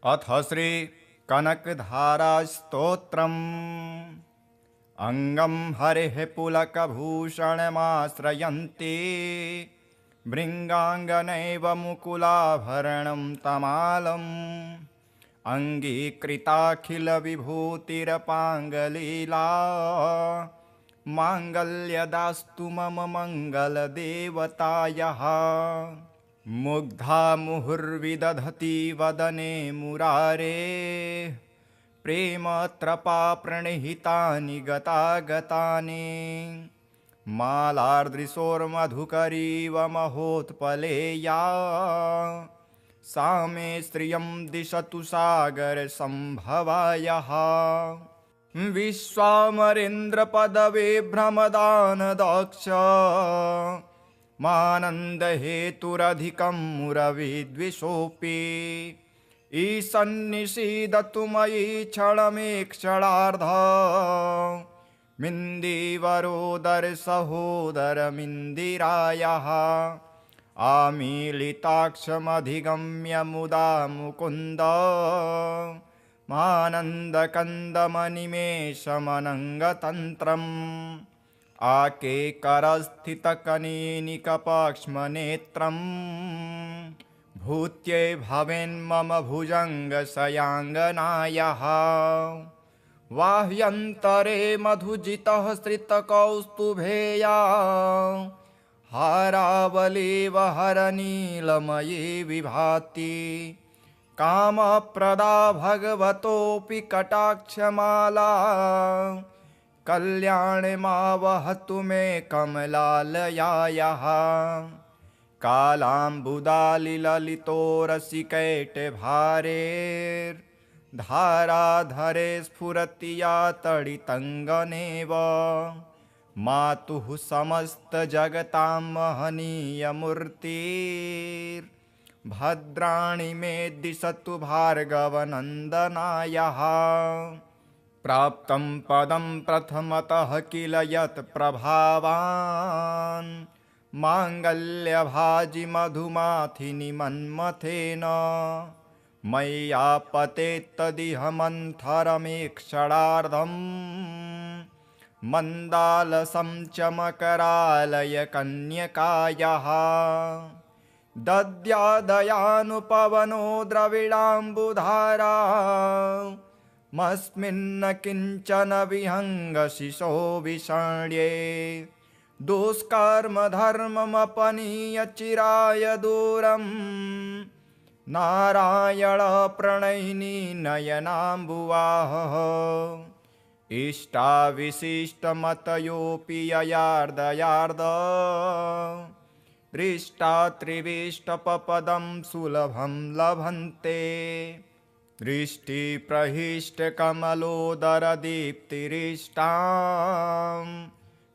अथ श्री कनकधारास्तोत्रम् अङ्गं हरेः पुलकभूषणमाश्रयन्ति भृङ्गाङ्गनैव मुकुलाभरणं तमालम् अङ्गीकृताखिलविभूतिरपाङ्गलीला माङ्गल्यदास्तु मम मङ्गलदेवतायः मुग्धा मुहुर्विदधति वदने मुरारे प्रेमत्रपा प्रणिहितानि गतागतानि मालार्दृशोर्मधुकरीव महोत्पलेया सा मे श्रियं दिशतु सागरसम्भवायः विश्वामरेन्द्रपदविभ्रमदानदक्ष मानन्दहेतुरधिकं मुरविद्विषोऽपि ईशन्निषीदतु मयि क्षणमेक्षणार्ध मिन्दीवरोदरसहोदरमिन्दिरायाः आमीलिताक्षमधिगम्य मुदा मुकुन्द मानन्दकन्दमनिमेषमनङ्गतन्त्रम् आकेकरस्थितकनीनिकपाक्ष्मनेत्रम् भूत्यै भवेन्मम भुजङ्गशयाङ्गनायः वाह्यन्तरे मधुजितः श्रितकौस्तुभेया हारावलीव हरनीलमयी विभाति कामप्रदा भगवतोऽपि कटाक्षमाला कल्याणमावहतु मे कमलालयायाः कालाम्बुदालिललितोरसिकैटभारेर्धाराधरे स्फुरति या तडितङ्गनेव मातुः समस्तजगतां महनीयमूर्तिर्भद्राणि मे दिशतु भार्गवनन्दनायः प्राप्तं पदं प्रथमतः किल यत् प्रभावान् माङ्गल्यभाजि मधुमाथिनि मन्मथेन मय्यापतेत्तदिह मन्थरमेक्षणार्धम् मन्दालसं च मकरालय कन्यकायाः दद्यादयानुपवनो द्रविडाम्बुधारा मस्मिन्न किञ्चन विहङ्गशिशो विषण्ये दुष्कर्मधर्ममपनीय चिराय दूरम् नारायणप्रणयिनी नयनाम्बुवाहः इष्टाविशिष्टमतयोऽपि ययार्दयार्द दृष्टा त्रिविष्टपपदं सुलभं लभन्ते दृष्टिप्रहिष्टकमलोदरदीप्तिरिष्टां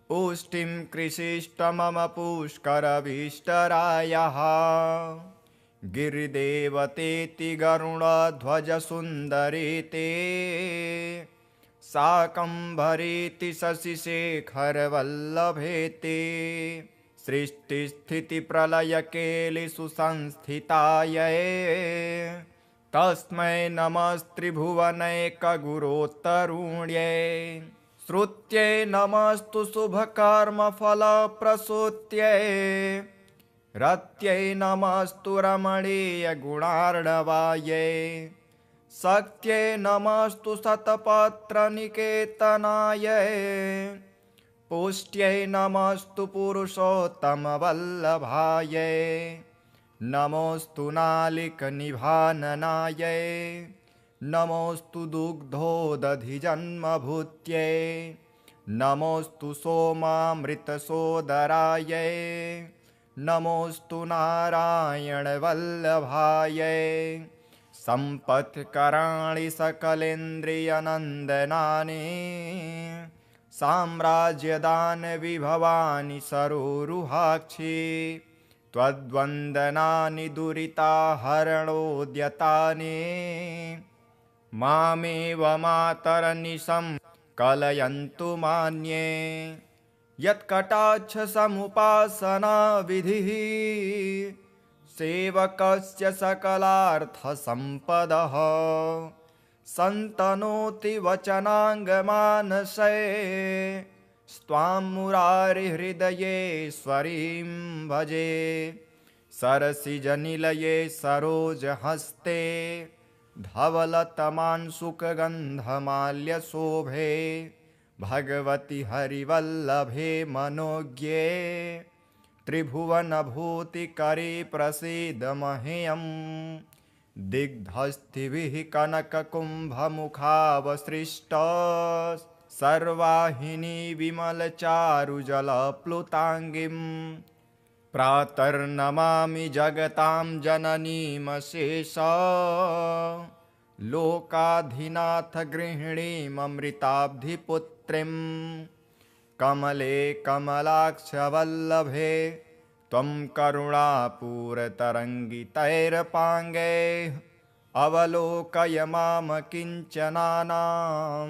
पुष्टिं कृषिष्ट मम पुष्करभीष्टरायः गिरिदेवतेति गरुडध्वजसुन्दरीते शाकम्भरीति शशिशेखरवल्लभेते सृष्टिस्थितिप्रलयकेलिषु संस्थितायै तस्मै नमस्त्रिभुवनैकगुरोत्तरुण्यै श्रुत्यै नमस्तु शुभकर्मफलप्रसूत्यै रत्यै नमस्तु रमणीयगुणार्णवायै शक्त्यै नमस्तु शतपत्रनिकेतनायै पुष्ट्यै नमस्तु पुरुषोत्तमवल्लभायै नमोस्तु नालिकनिभाननायै नमोस्तु दुग्धोदधिजन्मभूत्यै नमोस्तु सोमामृतसोदरायै नमोस्तु नारायणवल्लभायै सम्पत्कराणि सकलेन्द्रियनन्दनानि साम्राज्यदानविभवानि सरोरुहाक्षि त्वद्वन्दनानि दुरिताहरणोद्यतानि मामेव मातरनिशं कलयन्तु मान्ये यत्कटाक्षसमुपासना विधिः सेवकस्य सकलार्थसम्पदः सन्तनोति वचनाङ्गमानसे स्वां मुरारिहृदयेश्वरीं भजे सरसिजनिलये सरोजहस्ते धवलतमांशुकगन्धमाल्यशोभे भगवति हरिवल्लभे मनोज्ञे त्रिभुवनभूतिकरे प्रसीद मह्यम् दिग्धस्थिभिः कनककुम्भमुखावसृष्ट सर्वाहिनी विमलचारुजलप्लुताङ्गीं प्रातर्नमामि जगतां जननीमशेष लोकाधिनाथ गृहिणीममृताब्धिपुत्रीं कमले कमलाक्षवल्लभे त्वं करुणापूरतरङ्गितैरपाङ्गैः अवलोकय माम किञ्चनानां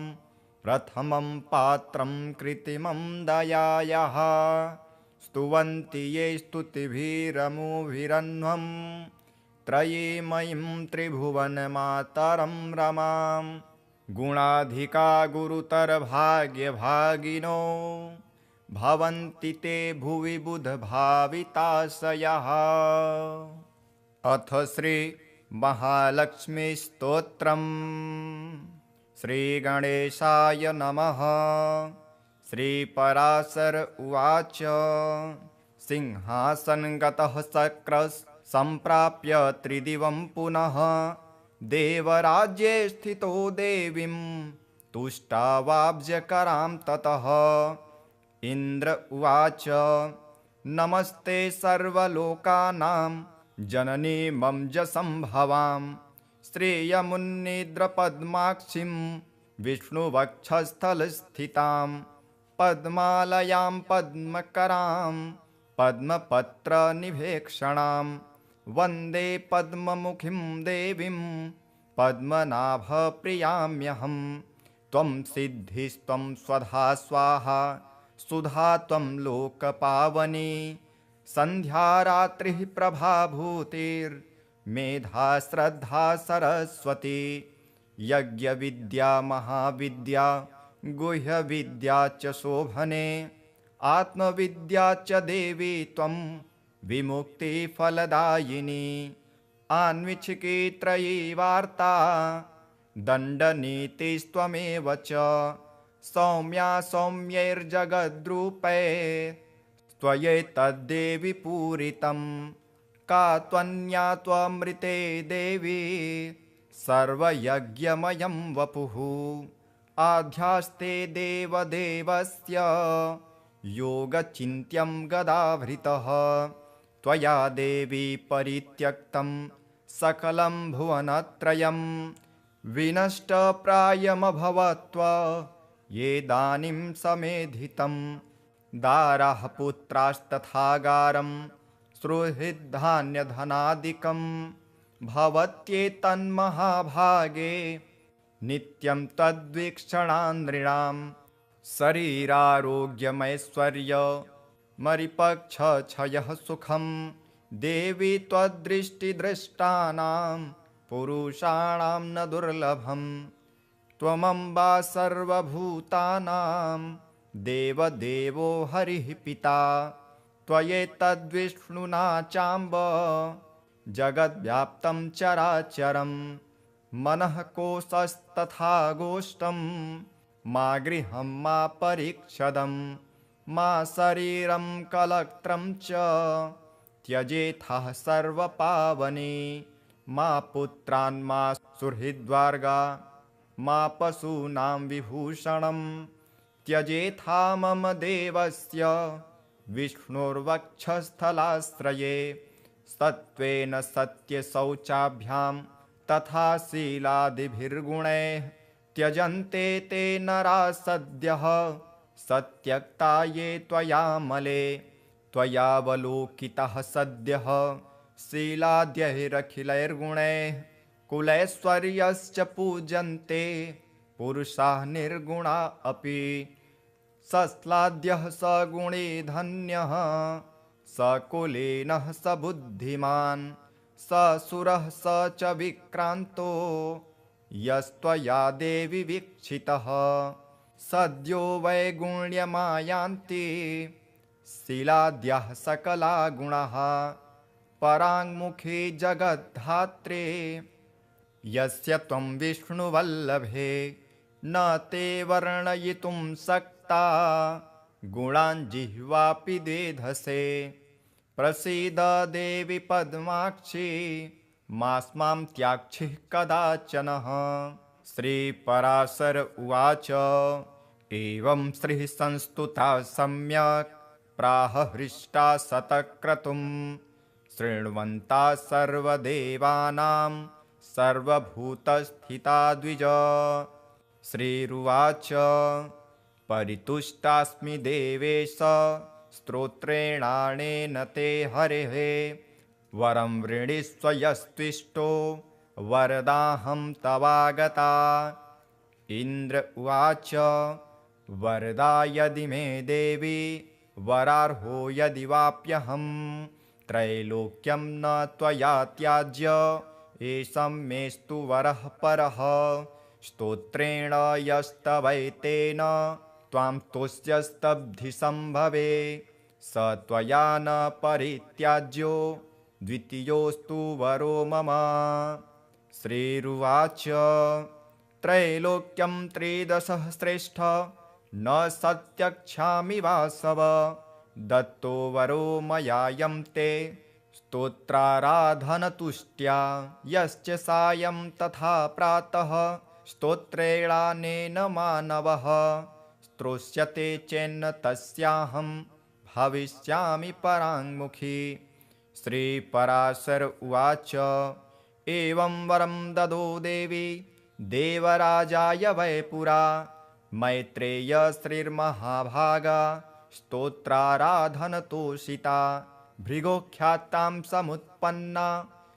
प्रथमं पात्रं कृत्रिमं दयायाः स्तुवन्ति ये स्तुतिभिरमुभिरन्वं त्रयीमयीं त्रिभुवनमातरं रमां गुणाधिका गुरुतरभाग्यभागिनो भवन्ति ते भुवि बुधभाविताशयः। अथ श्री महालक्ष्मीस्तोत्रम्। श्रीगणेशाय नमः। श्रीपराशर उवाच सिंहासनगतः शक्रः सम्प्राप्य त्रिदिवं पुनः देवराज्ये स्थितो देवीं तुष्टावाब्जकरां ततः इन्द्र उवाच नमस्ते सर्वलोकानां जननी मञ्जसंभवां श्रेयमुन्निद्रपद्माक्षीं विष्णुवक्षस्थलस्थितां पद्मालयां पद्मकरां पद्मपत्रनिभेक्षणां वन्दे पद्ममुखीं देवीं पद्मनाभप्रियाम्यहं त्वं सिद्धिस्त्वं स्वधा स्वाहा सुधा त्वं लोकपावनी सन्ध्यारात्रिः प्रभाभूतिर्मेधा श्रद्धा सरस्वती यज्ञविद्या महाविद्या गुह्यविद्या च शोभने आत्मविद्या च देवी त्वं विमुक्तिफलदायिनी आन्विच्छिकी त्रयी वार्ता दण्डनीतिस्त्वमेव च सौम्या सौम्यैर्जगद्रूपे त्वयैतद्देवि पूरितं का त्वन्या त्वमृते देवी सर्वयज्ञमयं वपुः आध्यास्ते देवदेवस्य योगचिन्त्यं गदाभृतः त्वया देवी परित्यक्तं सकलं भुवनत्रयं विनष्टप्रायमभवत्व येदानीं समेधितं दारः पुत्रास्तथागारं सुहृद्धान्यधनादिकं भवत्येतन्महाभागे नित्यं तद्वीक्षणान्नृणां शरीरारोग्यमैश्वर्यमरिपक्षक्षयः सुखं देवी त्वद्दृष्टिदृष्टानां पुरुषाणां न दुर्लभं त्वमम्बा सर्वभूतानां देवदेवो हरिः पिता त्वयैतद्विष्णुना चाम्ब जगद्व्याप्तं चराचरं मनः कोशस्तथा गोष्ठं मा गृहं मा परीक्षदं मा शरीरं कलत्रं च त्यजेथः सर्वपावने मा पुत्रान् मा सुहृद्वर्गा मा पशूनां विभूषणं त्यजेथा मम देवस्य विष्णुर्वक्षस्थलाश्रये सत्त्वेन सत्यशौचाभ्यां तथा शीलादिभिर्गुणैः त्यजन्ते ते नरा सद्यः सत्यक्ता ये त्वयामले त्वयावलोकितः सद्यः शीलाद्यैरखिलैर्गुणैः कुलैश्वर्यश्च पूजन्ते पुरुषाः निर्गुणा अपि सश्लाद्यः सगुणे धन्यः स कुलीनः स बुद्धिमान् स सुरः स च विक्रान्तो यस्त्वया देवि वीक्षितः सद्यो वैगुण्यमायान्ति शीलाद्यः सकला गुणाः पराङ्मुखी जगद्धात्रे यस्य त्वं विष्णुवल्लभे न ते वर्णयितुं शक्ता गुणान् जिह्वापि देधसे प्रसीद देवि पद्माक्षी मास्मां त्याक्षिः कदाचनः। श्रीपराशर उवाच एवं श्रीः संस्तुता सम्यक् प्राह हृष्टा शतक्रतुं शृण्वन्ता सर्वदेवानां सर्वभूतस्थिता द्विज। श्रीरुवाच परितुष्टास्मि देवेश स्तोत्रेणानेन ते हरेः वरं वृणीष्व यस्त्विष्टो वरदाहं तवागता। इन्द्र उवाच वरदा यदि मे देवी वरार्हो यदि वाप्यहं त्रैलोक्यं न त्वया त्याज्य एषं मेस्तु वरः परः स्तोत्रेण यस्तवैतेन त्वां तुष्यस्तब्धिसम्भवे स त्वया न परित्याज्यो द्वितीयोऽस्तु वरो मम। श्रीरुवाच त्रैलोक्यं त्रिदशः श्रेष्ठ न सत्यक्षामि वासव दत्तो वरो मयायं ते स्तोत्राराधनतुष्ट्या यश्च सायं तथा प्रातः स्तोत्रेणानेन मानवः स्तोष्यते चेन्न तस्याहं भविष्यामि पराङ्मुखी। श्रीपराशर उवाच एवं वरं ददो देवी देवराजाय वै पुरा मैत्रेय श्रीर्महाभागा स्तोत्राराधनतोषिता भृगोख्यातां समुत्पन्ना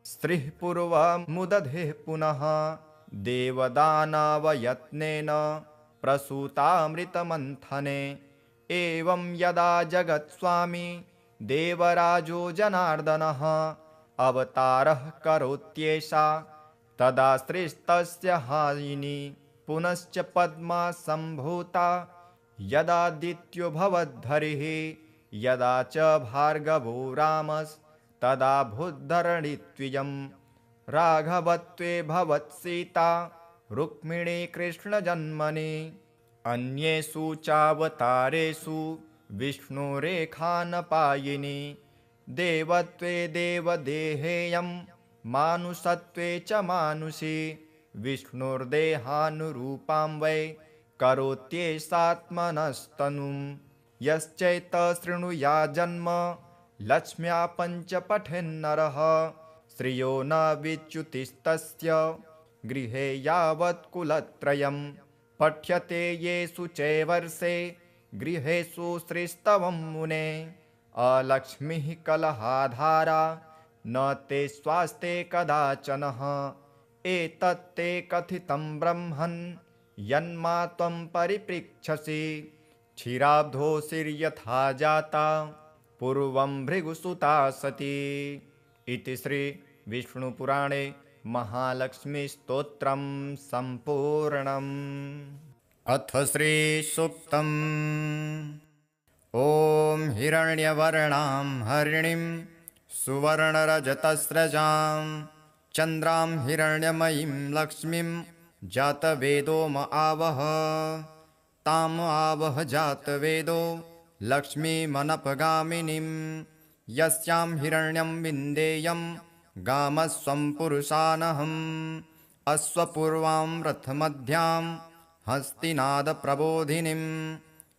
श्रीः पूर्वमुदधेः पुनः देवदानवयत्नेन प्रसूतामृतमन्थने। एवं यदा जगत्स्वामी देवराजो जनार्दनः अवतारः करोत्येषा तदा श्रेष्ठस्य हायिनी पुनश्च पद्मा सम्भूता यदादित्यो भवद्धरिः यदा च भार्गवो रामस्तदा भूद्धरणित्वियं राघवत्वे भवत्सीता रुक्मिणी कृष्णजन्मनि। अन्येषु चावतारेषु विष्णुरेखानपायिनी देवत्वे देवदेहेयं मानुषत्वे च मानुषी विष्णुर्देहानुरूपां वै करोत्येषात्मनस्तनुं यश्चैतशृणुया जन्म लक्ष्म्या पञ्च पठेन्नरः श्रियो न विच्युतिस्तस्य गृहे यावत् कुलत्रयं पठ्यते येषु चैवर्षे गृहेषु श्रीस्तवं मुने अलक्ष्मीः कलहाधारा न ते स्वास्ते कदाचनः एतत्ते कथितं ब्रह्मन् यन्मा त्वं परिपृच्छसि क्षीराब्धोऽसिर्यथा जाता पूर्वं भृगुसुता सती। इति श्री विष्णुपुराणे महालक्ष्मीस्तोत्रं सम्पूर्णम्। अथ श्री सूक्तम् ॐ हिरण्यवर्णां हरिणीं सुवर्णरजतस्रजां चन्द्रां हिरण्यमयीं लक्ष्मीं जातवेदो म आवह ताम् आवह जातवेदो लक्ष्मीमनपगामिनीं यस्यां हिरण्यं विन्देयं गामस्वं पुरुषानहम् अश्वपूर्वां रथमध्यां हस्तिनादप्रबोधिनीं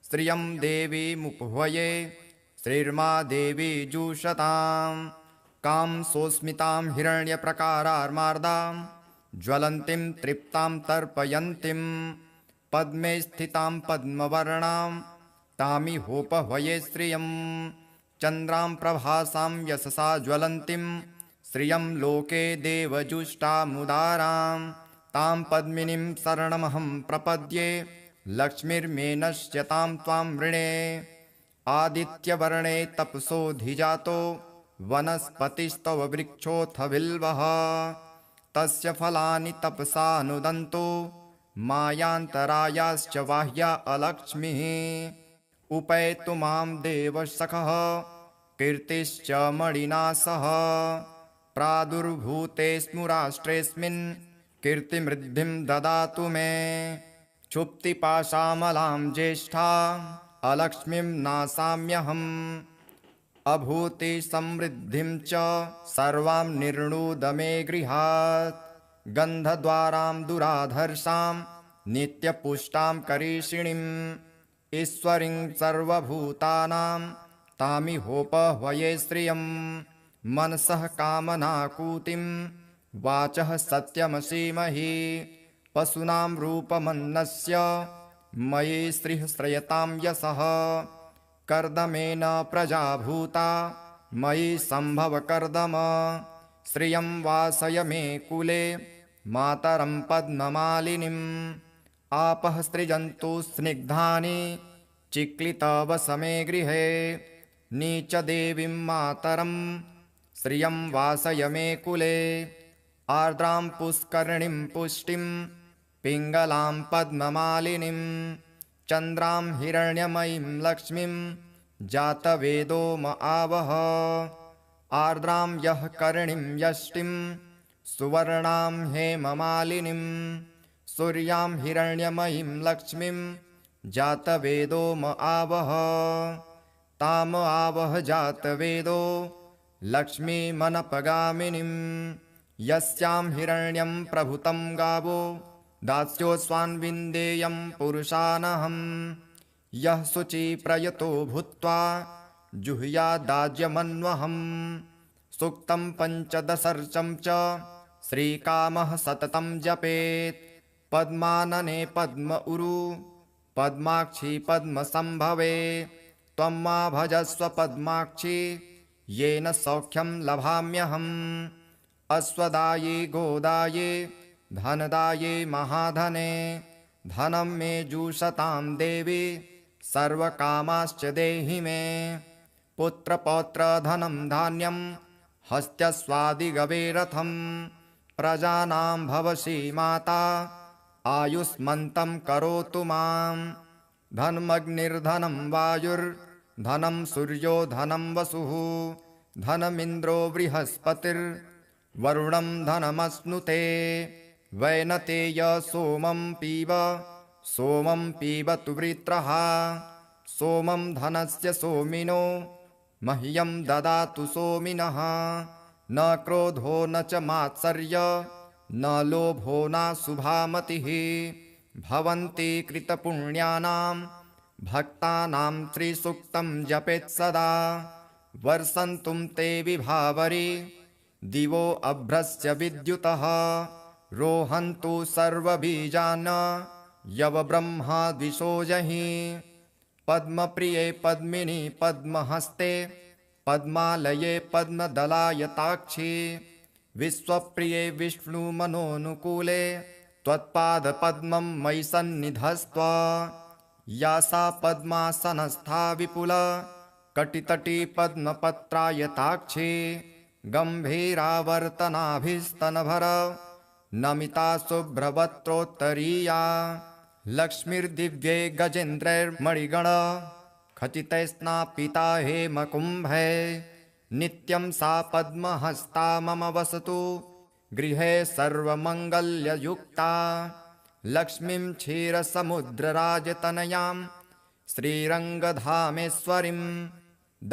श्रियं देवीमुपह्वये श्रीर्मा देवी जुषतां कां सोऽस्मितां हिरण्यप्रकारार्मार्दां ज्वलन्तीं तृप्तां तर्पयन्तीं पद्मे स्थितां पद्मवर्णां तामिहोपह्वये श्रियं चन्द्रां प्रभासां यशसा ज्वलन्तीं श्रियं लोके देवजुष्टामुदारां तां पद्मिनीं शरणमहं प्रपद्ये लक्ष्मीर्मे नश्यतां त्वां वृणे आदित्यवर्णे तपसोऽधिजातो वनस्पतिस्तव वृक्षोऽथ बिल्वः तस्य फलानि तपसानुदन्तो मायान्तरायाश्च बाह्या अलक्ष्मीः उपैतु मां देवसखः कीर्तिश्च मणिना सह प्रादुर्भूतेऽस्मु राष्ट्रेऽस्मिन् कीर्तिमृद्धिं ददातु मे क्षुप्तिपाशामलां ज्येष्ठा अलक्ष्मीं नासाम्यहम् अभूति समृद्धिं च सर्वां निर्णुद मे गृहात् गन्धद्वारां दुराधर्षां नित्यपुष्टां करीषिणीम् ईश्वरीं सर्वभूतानां तामिहोपह्वये श्रियं मनसः कामनाकूतिं वाचः सत्यमसीमहि पशूनां रूपमन्नस्य मयि श्रीः श्रयतां यशः कर्दमेन प्रजाभूता मयि सम्भव कर्दम श्रियं वासय मे कुले मातरं पद्ममालिनीम् आपः सृजन्तु स्निग्धानि चिक्लितवस मे गृहे नीचदेवीं मातरं श्रियं वासय मे कुले आर्द्रां पुष्करिणीं पुष्टिं पिङ्गलां पद्ममालिनीं चन्द्रां हिरण्यमयीं लक्ष्मीं जातवेदो म आवह आर्द्रां यः करिणीं यष्टिं सुवर्णां हेममालिनीं सूर्यां हिरण्यमयीं लक्ष्मीं जातवेदो म आवह ताम आवह जातवेदो लक्ष्मीमनपगामिनीं यस्यां हिरण्यं प्रभुतं गावो दास्योऽस्वान्विन्देयं पुरुषानहं यः शुचिप्रयतो भूत्वा जुह्यादाज्यमन्वहम् सूक्तं पञ्चदशर्चं च श्रीकामः सततं जपेत् पद्मानने पद्म उरु पद्माक्षी पद्मसम्भवे त्वं मा भजस्व पद्माक्षी येन सौख्यं लभाम्यहम् अश्वदाये गोदाये धनदाये महाधने धनं मे जुषतां देवी सर्वकामाश्च देहि मे पुत्रपौत्रधनं धान्यं हस्त्यस्वादिगवे रथं प्रजानां भवसि माता आयुष्मन्तं करोतु मां धनमग्निर्धनं वायुर्धनं सूर्यो धनं वसुः धनमिन्द्रो बृहस्पतिर्वरुणं धनमश्नुते वैनतेय सोमं पीबतु वृत्रः सोमं धनस्य सोमिनो मह्यं ददातु सोमिनः न क्रोधो न च मात्सर्य न लोभो न शुभामतिः भवन्ति कृतपुण्यानां भक्तानां त्रिसूक्तं जपेत् सदा वर्षन्तुं ते विभावरी दिवो अभ्रस्य विद्युतः रोहन्तु सर्वबीजान् यवब्रह्मा द्विषोजहि पद्मप्रिये पद्मिनी पद्महस्ते पद्मालये पद्मदलायताक्षी विश्वप्रिये विष्णुमनोनुकूले त्वत्पादपद्मं मयि सन्निधस्त्व या सा पद्मासनस्था विपुल कटितटी पद्मपत्रायताक्षी गम्भीरावर्तनाभिस्तनभर नमिता शुभ्रवक्त्रोत्तरीया लक्ष्मीर्दिव्ये गजेन्द्रैर्मणिगण खचितैस्नापिता हेमकुम्भे नित्यं सा पद्महस्ता मम वसतु गृहे सर्वमङ्गल्ययुक्ता लक्ष्मीं क्षीरसमुद्रराजतनयां श्रीरङ्गधामेश्वरीं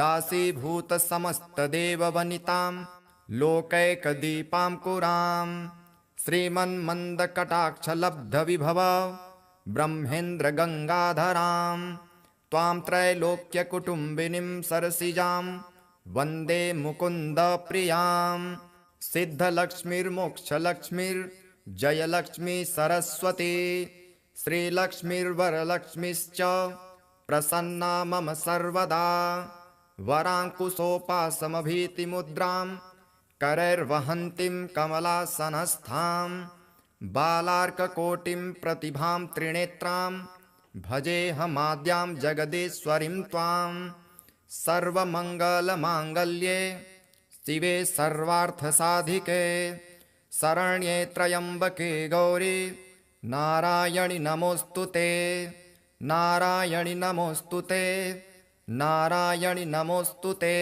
दासीभूतसमस्तदेववनितां लोकैकदीपाङ्कुरां श्रीमन्मन्दकटाक्षलब्धविभव ब्रह्मेन्द्रगङ्गाधरां त्वां त्रैलोक्यकुटुम्बिनीं सरसिजां वन्दे मुकुन्दप्रियां सिद्धलक्ष्मीर्मोक्षलक्ष्मीर्जयलक्ष्मी सरस्वती श्रीलक्ष्मीर्वरलक्ष्मीश्च प्रसन्ना मम सर्वदा वराङ्कुशोपासमभीतिमुद्रां करैर्वहन्तीं कमलासनस्थां बालार्ककोटिं प्रतिभां त्रिनेत्रां भजेऽहमाद्यां जगदीश्वरीं त्वां सर्वमङ्गलमाङ्गल्ये शिवे सर्वार्थसाधिके शरण्ये त्र्यम्बके गौरी नारायणि नमोऽस्तुते नारायणि नमोऽस्तुते नारायणि नमोऽस्तुते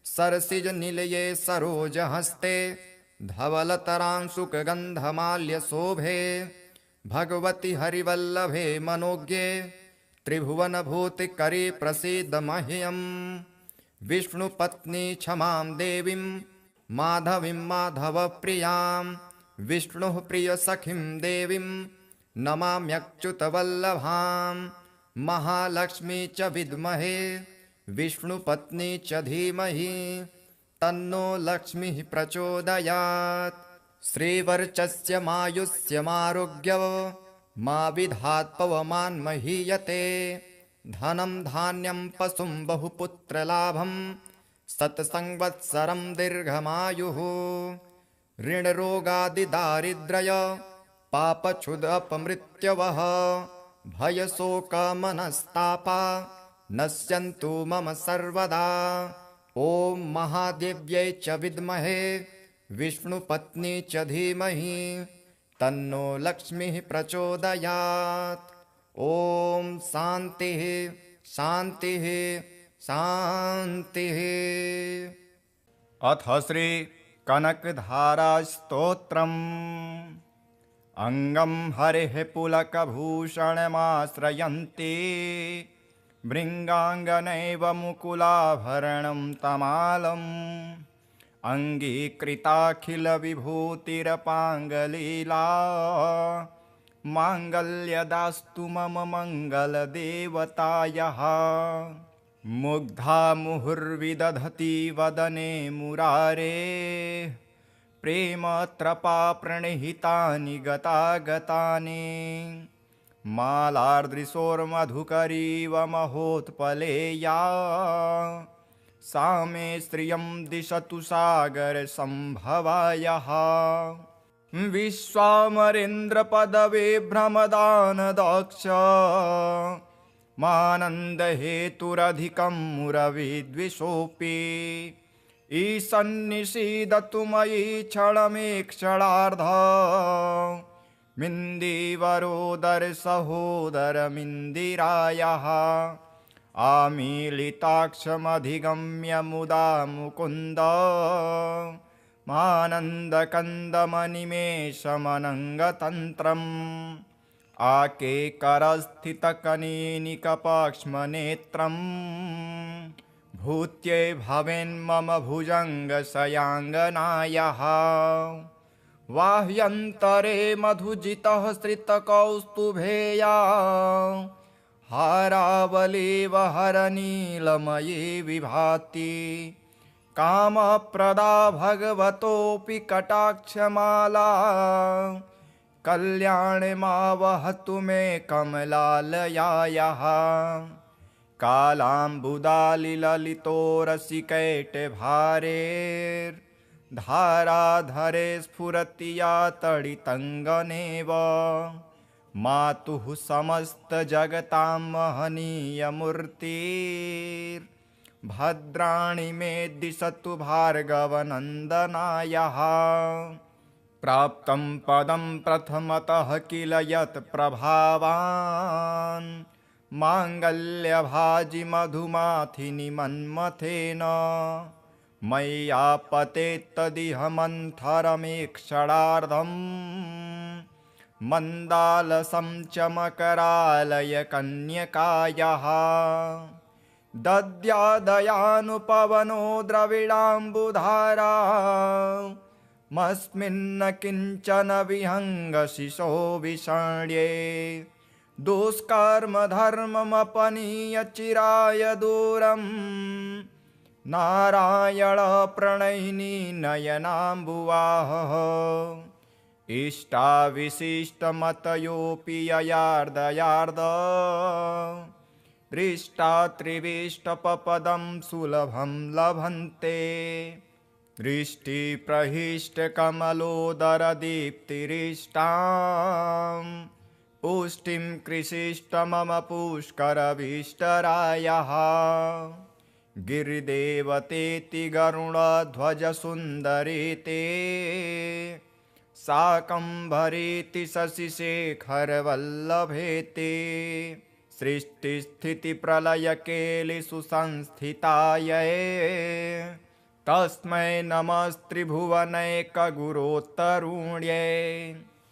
सरसिजनिलये सरोजहस्ते धवलतरांशुकगन्धमाल्यशोभे भगवति हरिवल्लभे मनोज्ञे त्रिभुवनभूतिकरे प्रसीद मह्यम् विष्णुपत्नी क्षमां देवीं माधवीं माधवप्रियां विष्णुः प्रियसखीं देवीं नमाम्यच्युतवल्लभां महालक्ष्मी च विद्महे विष्णुपत्नी च धीमहि तन्नो लक्ष्मीः प्रचोदयात् श्रीवर्चस्य मायुष्यमारोग्य मा विधात् पवमान् महीयते धनं धान्यं पशुं बहुपुत्रलाभं शतसंवत्सरं दीर्घमायुः ऋणरोगादिदारिद्र्य पापक्षुदपमृत्यवः भयशोकमनस्तापा नश्यन्तु मम सर्वदा ॐ महादेव्यै च विद्महे विष्णुपत्नी च धीमहि तन्नो लक्ष्मीः प्रचोदयात् ॐ शान्तिः शान्तिः शान्तिः। अथ श्री कनकधारास्तोत्रम् अङ्गं हरेः पुलकभूषणमाश्रयन्ति भृङ्गाङ्गनैव मुकुलाभरणं तमालम् अङ्गीकृताखिलविभूतिरपाङ्गलीला माङ्गल्यदास्तु मम मङ्गलदेवतायाः मुग्धा मुहुर्विदधति वदने मुरारे प्रेमत्रपा प्रणिहितानि गतागतानि मालार्दृशोर्मधुकरीव महोत्पलेया सा मे श्रियं दिशतु सागरसम्भवायः विश्वामरेन्द्रपदवे भ्रमदानदक्ष मानन्दहेतुरधिकं मुरविद्विषोऽपि ईशन्निषीदतु मयि क्षणमेक्षणार्ध मिन्दीवरोदरसहोदरमिन्दिरायाः आमीलिताक्षमधिगम्य मुदा मुकुन्द मानन्दकन्दमनिमेषमनङ्गतन्त्रम् आकेकरस्थितकनीनिकपाक्ष्मनेत्रम् भूत्यै भवेन्मम भुजङ्गशयाङ्गनायाः बाह्यन्तरे मधुजितः श्रितकौस्तुभेया हारावलेव हरनीलमये विभाति कामप्रदा भगवतोऽपि कटाक्षमाला कल्याणमावहतु मे कमलालयायाः कालाम्बुदालिललितोरसिकैटभारेर्धाराधरे स्फुरति या तडितङ्गनेव मातुः समस्तजगतां महनीयमूर्तिर्भद्राणि मे दिशतु भार्गवनन्दनायाः प्राप्तं पदं प्रथमतः किल यत् प्रभावान् माङ्गल्यभाजि मधुमाथिनि मन्मथेन मय्यापतेत्तदिह मन्थरमेक्षणार्धम् मन्दालसं च मकरालय कन्यकायाः दद्यादयानुपवनो द्रविडाम्बुधारा मस्मिन्न किञ्चन विहङ्गशिशो विषण्ये दुष्कर्मधर्ममपनीय चिराय दूरम् नारायण प्रणयिनी नयनाम्बुवाहः इष्टाविशिष्टमतयोऽपि ययार्दयार्द दृष्टा त्रिविष्टपपदं सुलभं लभन्ते दृष्टिप्रहिष्टकमलोदरदीप्तिरिष्टां पुष्टिं कृषिष्ट मम पुष्करभीष्टरायः गिरिदेवतेति गरुडध्वजसुन्दरीते शाकम्भरीति शशिशेखरवल्लभेते सृष्टिस्थितिप्रलयकेलिषु संस्थितायै तस्मै नमस्त्रिभुवनैकगुरोत्तरुण्यै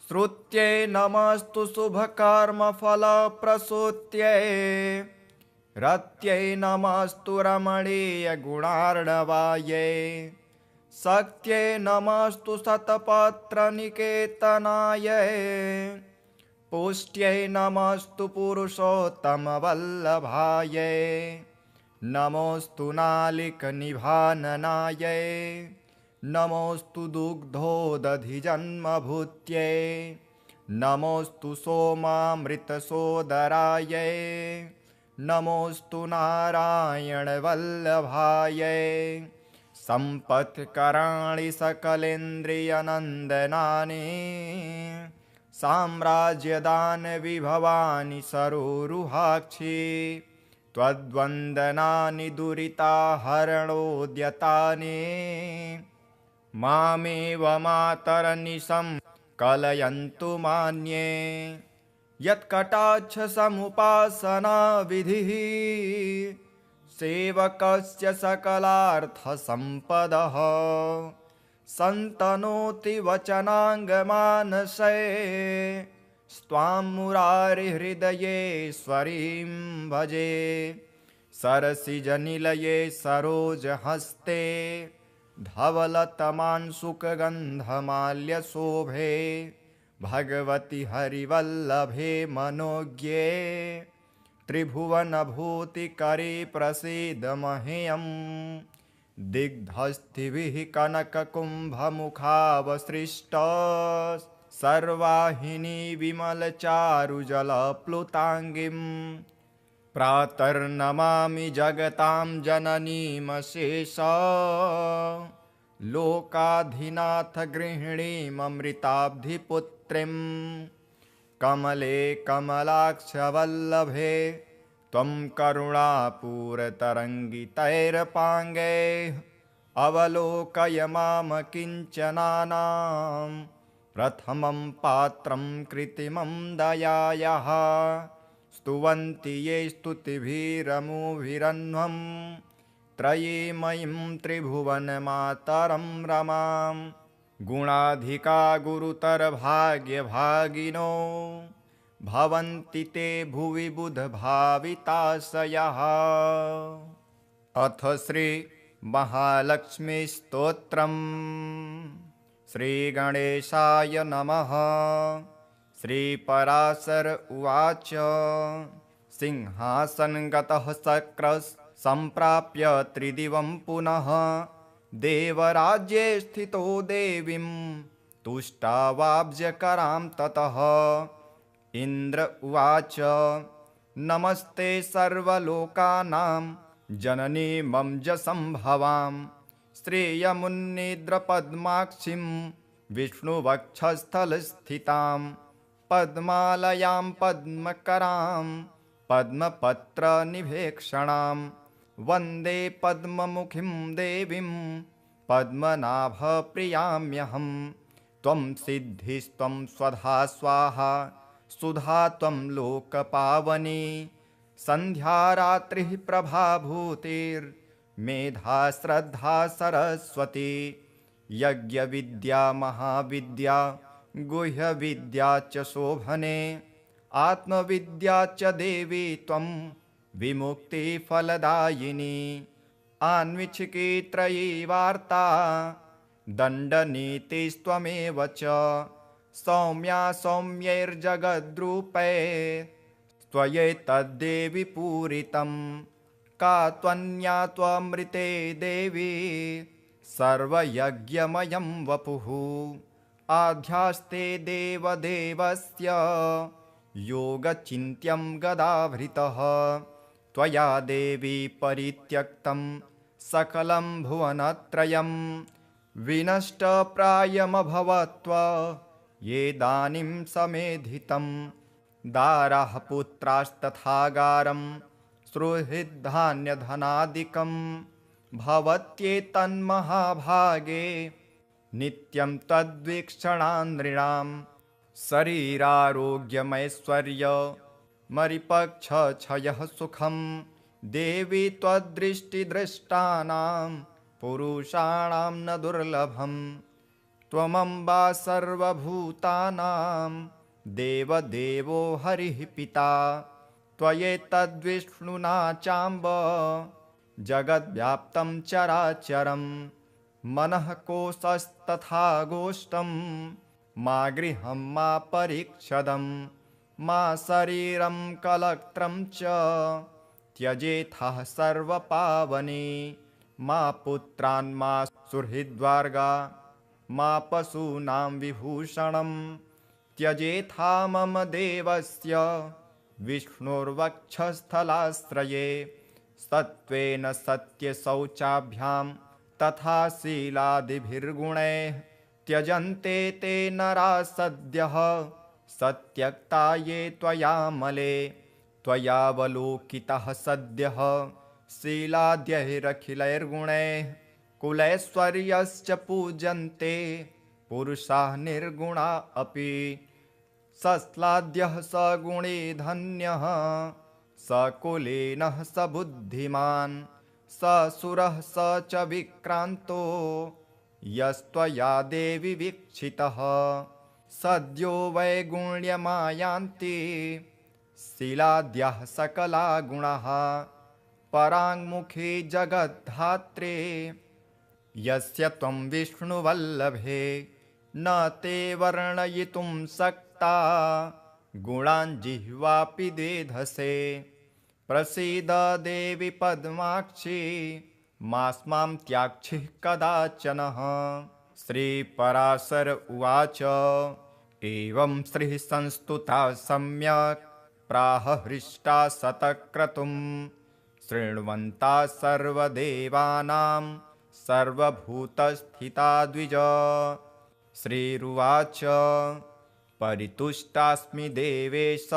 श्रुत्यै नमस्तु शुभकर्मफलप्रसूत्यै रत्यै नमस्तु रमणीयगुणार्णवायै शक्त्यै नमस्तु शतपत्रनिकेतनायै पुष्ट्यै नमस्तु पुरुषोत्तमवल्लभायै नमोऽस्तु नालिकनिभाननायै नमोऽस्तु दुग्धोदधिजन्मभूत्यै नमोऽस्तु सोमामृतसोदरायै नमोऽस्तु नारायणवल्लभायै सम्पत्कराणि सकलेन्द्रियनन्दनानि साम्राज्यदानविभवानि सरोरुहाक्षि त्वद्वन्दनानि दुरिताहरणोद्यतानि मामेव मातरनिशं कलयन्तु मान्ये यत्कटाक्षसमुपासनाविधिः सेवकस्य सकलार्थसम्पदः सन्तनोति वचनाङ्गमानसे स्वां मुरारिहृदयेश्वरीं भजे सरसिजनिलये सरोजहस्ते धवलतमांशुकगन्धमाल्यशोभे भगवति हरिवल्लभे मनोज्ञे त्रिभुवनभूतिकरे प्रसीद मह्यं दिग्धस्थिभिः कनककुम्भमुखावसृष्ट सर्वाहिनी विमलचारुजलप्लुताङ्गीं प्रातर्नमामि जगतां जननीमशेष लोकाधिनाथ गृहिणीममृताब्धिपुत्रीं कमले कमलाक्षवल्लभे त्वं करुणापूरतरङ्गितैरपाङ्गैः अवलोकय मां किञ्चनानां प्रथमं पात्रं कृत्रिमं दयायाः स्तुवन्ति ये स्तुतिभिरमुभिरन्वं त्रयीमयीं त्रिभुवनमातरं रमां गुणाधिका गुरुतरभाग्यभागिनो भवन्ति ते भुवि बुधभाविताशयः। अथ श्री महालक्ष्मीस्तोत्रम्। श्रीगणेशाय नमः। श्रीपराशर उवाच सिंहासनगतः शक्रः सम्प्राप्य त्रिदिवं पुनः देवराज्ये स्थितो देवीं तुष्टावाब्जकरां ततः इन्द्र उवाच नमस्ते सर्वलोकानां जननी मञ्जसम्भवां श्रेयमुन्निद्रपद्माक्षीं विष्णुवक्षस्थलस्थितां पद्मालयां पद्मकरां पद्मपत्रनिभेक्षणां वन्दे पद्ममुखीं देवीं पद्मनाभप्रियाम्यहं त्वं सिद्धिस्त्वं स्वधा स्वाहा सुधा त्वं लोकपावनी सन्ध्यारात्रिः प्रभाभूतिर्मेधा श्रद्धा सरस्वती यज्ञविद्या महाविद्या गुह्यविद्या च शोभने आत्मविद्या च देवी त्वं विमुक्तिफलदायिनी आन्वीक्षिकी त्रयी वार्ता दण्डनीतिस्त्वमेव च सौम्या सौम्यैर्जगद्रूपै त्वयैतद्देवि पूरितं का त्वन्या त्वमृते देवी सर्वयज्ञमयं वपुः आध्यास्ते देवदेवस्य योगचिन्त्यं गदाभृतः त्वया देवी परित्यक्तं सकलं भुवनत्रयं विनष्टप्रायमभवत्व येदानीं समेधितं दाराः पुत्रास्तथागारं सुहृद्धान्यधनादिकं भवत्येतन्महाभागे नित्यं तद्वीक्षणान्नृणां शरीरारोग्यमैश्वर्यमरिपक्षक्षयः सुखं देवी त्वद्दृष्टिदृष्टानां पुरुषाणां न दुर्लभम् त्वमम्बा सर्वभूतानां देवदेवो हरिः पिता त्वयेतद्विष्णुना चाम्ब जगद्व्याप्तं चराचरं मनः कोशस्तथा गोष्ठं मा गृहं मा परिक्षदं मा शरीरं कलत्रं च त्यजेथः सर्वपावने मा पुत्रान् मा सुहृद्वर्गा मा पशूनां विभूषणं त्यजेथा मम देवस्य विष्णुर्वक्षस्थलाश्रये सत्त्वेन सत्यशौचाभ्यां तथा शीलादिभिर्गुणैः त्यजन्ते ते नराः सद्यः सत्यक्ता ये त्वयामले त्वयावलोकितः सद्यः शीलाद्यैरखिलैर्गुणैः कुलैश्वर्यश्च पूजन्ते पुरुषाः निर्गुणा अपि सस्लाद्यः स गुणे धन्यः स कुलीनः स बुद्धिमान् स सुरः स च विक्रान्तो यस्त्वया देवि वीक्षितः सद्यो वैगुण्यमायान्ति शीलाद्यः सकला गुणाः पराङ्मुखी जगद्धात्रे यस्य त्वं विष्णुवल्लभे न ते वर्णयितुं शक्ता गुणान् जिह्वापि देधसे प्रसीद देवि पद्माक्षी मास्मां त्याक्षिः कदाचनः। श्रीपराशर उवाच एवं श्रीः संस्तुता सम्यक् प्राह हृष्टा शतक्रतुं शृण्वन्ता सर्वदेवानां सर्वभूतस्थिता द्विज। श्रीरुवाच परितुष्टास्मि देवेश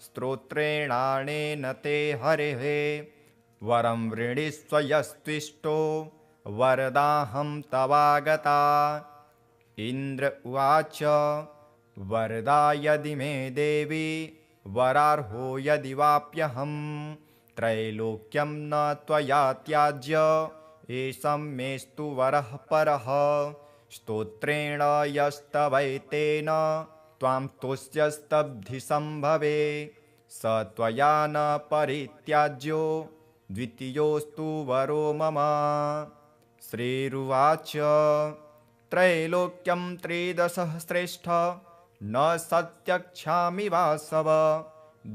स्तोत्रेणानेन ते हरेः वरं वृणीष्व यस्त्विष्टो वरदाहं तवागता। इन्द्र उवाच वरदा यदि मे देवी वरार्हो यदि वाप्यहं त्रैलोक्यं न त्वया त्याज्य एषं मेस्तु वरः परः स्तोत्रेण यस्तवैतेन त्वां तुष्यस्तब्धिसम्भवे स त्वया न परित्याज्यो द्वितीयोऽस्तु वरो मम। श्रीरुवाच त्रैलोक्यं त्रिदशः श्रेष्ठ न सत्यक्षामि वासव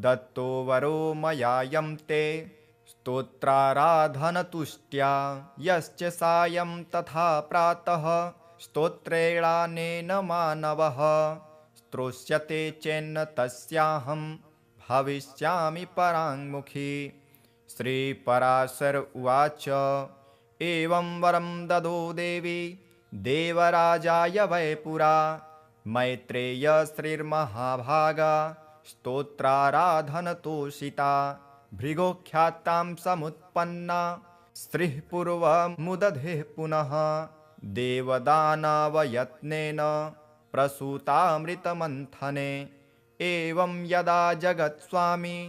दत्तो वरो मयायं ते स्तोत्राराधनतुष्ट्या यश्च सायं तथा प्रातः स्तोत्रेणानेन मानवः स्तोष्यते चेन्न तस्याहं भविष्यामि पराङ्मुखी। श्रीपराशर उवाच एवं वरं ददो देवी देवराजाय वै पुरा मैत्रेय श्रीर्महाभागा स्तोत्राराधनतोषिता भृगोख्यातां समुत्पन्ना श्रीः पूर्वमुदधे पुनः देवदानवयत्नेन प्रसूतामृतमन्थने। एवं यदा जगत्स्वामी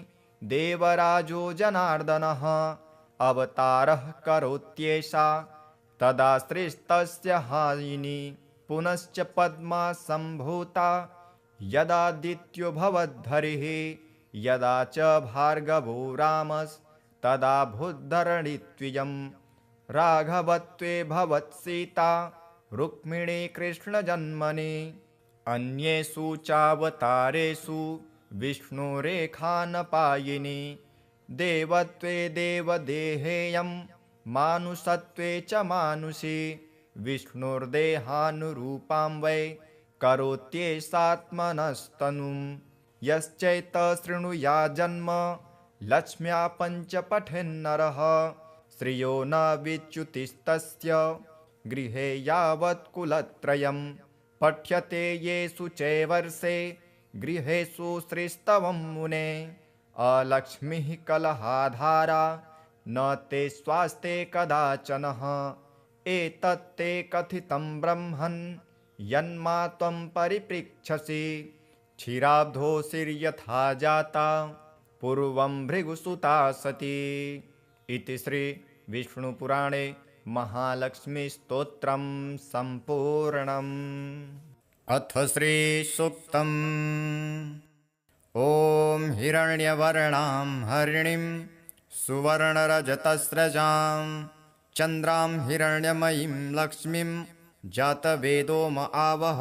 देवराजो जनार्दनः अवतारः करोत्येषा तदा श्रेष्ठस्य हायिनी पुनश्च पद्मा सम्भूता यदादित्यो भवद्धरिः यदा च भार्गवो रामस्तदा भूद्धरणित्वियं राघवत्वे भवत्सीता रुक्मिणी कृष्णजन्मनि। अन्येषु चावतारेषु विष्णुरेखानपायिनी देवत्वे देवदेहेयं मानुषत्वे च मानुषी विष्णुर्देहानुरूपां वै करोत्येषात्मनस्तनुं यश्चैतशृणुया जन्म लक्ष्म्या पञ्च पठेन्नरः श्रियो न विच्युतिस्तस्य गृहे यावत् कुलत्रयं पठ्यते येषु चैवर्षे गृहेषु श्रीस्तवं मुने अलक्ष्मीः कलहाधारा न ते स्वास्ते कदाचनः एतत्ते कथितं ब्रह्मन् यन्मा त्वं परिपृच्छसि क्षीराब्धोऽसिर्यथा जाता पूर्वं भृगुसुता सती। इति श्री विष्णुपुराणे महालक्ष्मीस्तोत्रं सम्पूर्णम्। अथ श्रीसूक्तम्। ॐ हिरण्यवर्णां हरिणीं सुवर्णरजतस्रजां चन्द्रां हिरण्यमयीं लक्ष्मीं जातवेदो म आवह।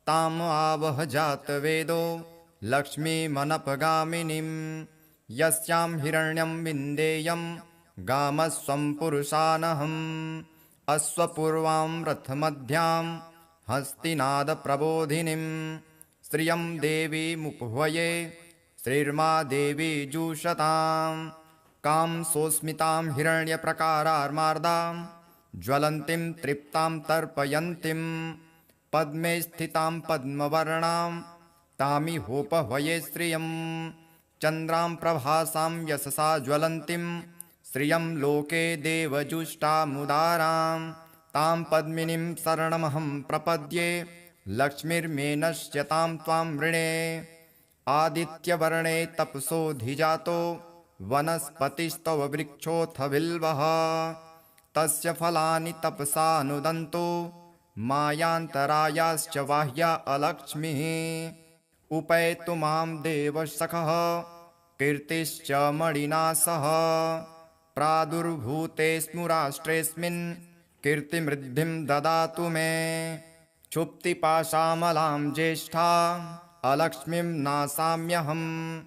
ताम् आवह जातवेदो लक्ष्मीमनपगामिनीं यस्यां हिरण्यं विन्देयं गामस्वं पुरुषानहम्। अश्वपूर्वां रथमध्यां हस्तिनादप्रबोधिनीं श्रियं देवीमुपह्वये श्रीर्मा देवी जुषतां। कां सोऽस्मितां हिरण्यप्रकारार्मार्दां ज्वलन्तीं तृप्तां तर्पयन्तीं पद्मे स्थितां पद्मवर्णां तामिहोपह्वये श्रियं। चन्द्रां प्रभासां यशसा ज्वलन्तीं श्रियं लोके देवजुष्टामुदारां। तां पद्मिनीं शरणमहं प्रपद्ये लक्ष्मीर्मे नश्यतां त्वां वृणे। आदित्यवर्णे तपसोऽधिजातो वनस्पतिस्तव वृक्षोऽथ बिल्वः। तस्य फलानि तपसानुदन्तो मायान्तरायाश्च बाह्या अलक्ष्मीः। उपैतु मां देवसखः कीर्तिश्च मणिना सह। प्रादुर्भूतेऽस्मु राष्ट्रेऽस्मिन् कीर्तिमृद्धिं ददातु मे। क्षुप्तिपाशामलां ज्येष्ठा अलक्ष्मीं नासाम्यहम्।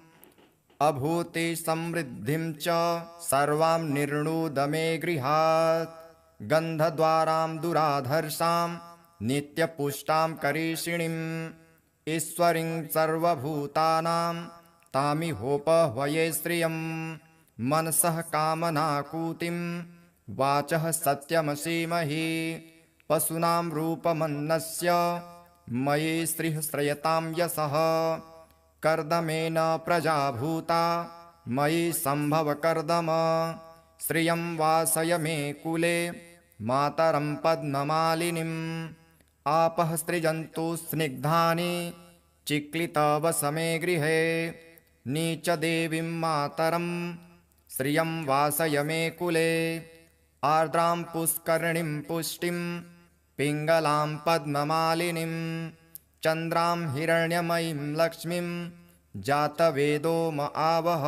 अभूति समृद्धिं च सर्वां निर्णुद मे गृहात्। गन्धद्वारां दुराधर्षां नित्यपुष्टां करीषिणीम् ईश्वरीं सर्वभूतानां तामिहोपह्वये श्रियं। मनसः कामनाकूतिं वाचः सत्यमसीमहि। पशूनां रूपमन्नस्य मयि श्रीः श्रयतां यशः। कर्दमेन प्रजाभूता मयि सम्भव कर्दम। श्रियं वासय मे कुले मातरं पद्ममालिनीम्। आपः सृजन्तु स्निग्धानि चिक्लितवसमे गृहे। नीचदेवीं मातरं श्रियं वासय मे कुले। आर्द्रां पुष्करिणीं पुष्टिं पिङ्गलां पद्ममालिनीं। चन्द्रां हिरण्यमयीं लक्ष्मीं जातवेदो म आवह।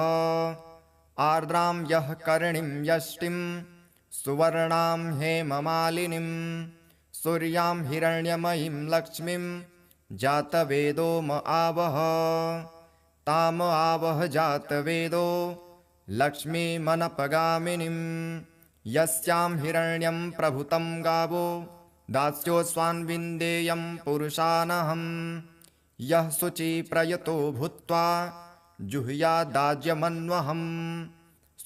आर्द्रां यः करिणीं यष्टिं सुवर्णां हेममालिनीं। सूर्यां हिरण्यमयीं लक्ष्मीं जातवेदो म आवह। ताम आवह जातवेदो लक्ष्मीमनपगामिनीं। यस्यां हिरण्यं प्रभुतं गावो दास्योऽस्वान् विन्देयं पुरुषानहम्। यः शुचिप्रयतो भूत्वा जुहुयादाज्यमन्वहम्।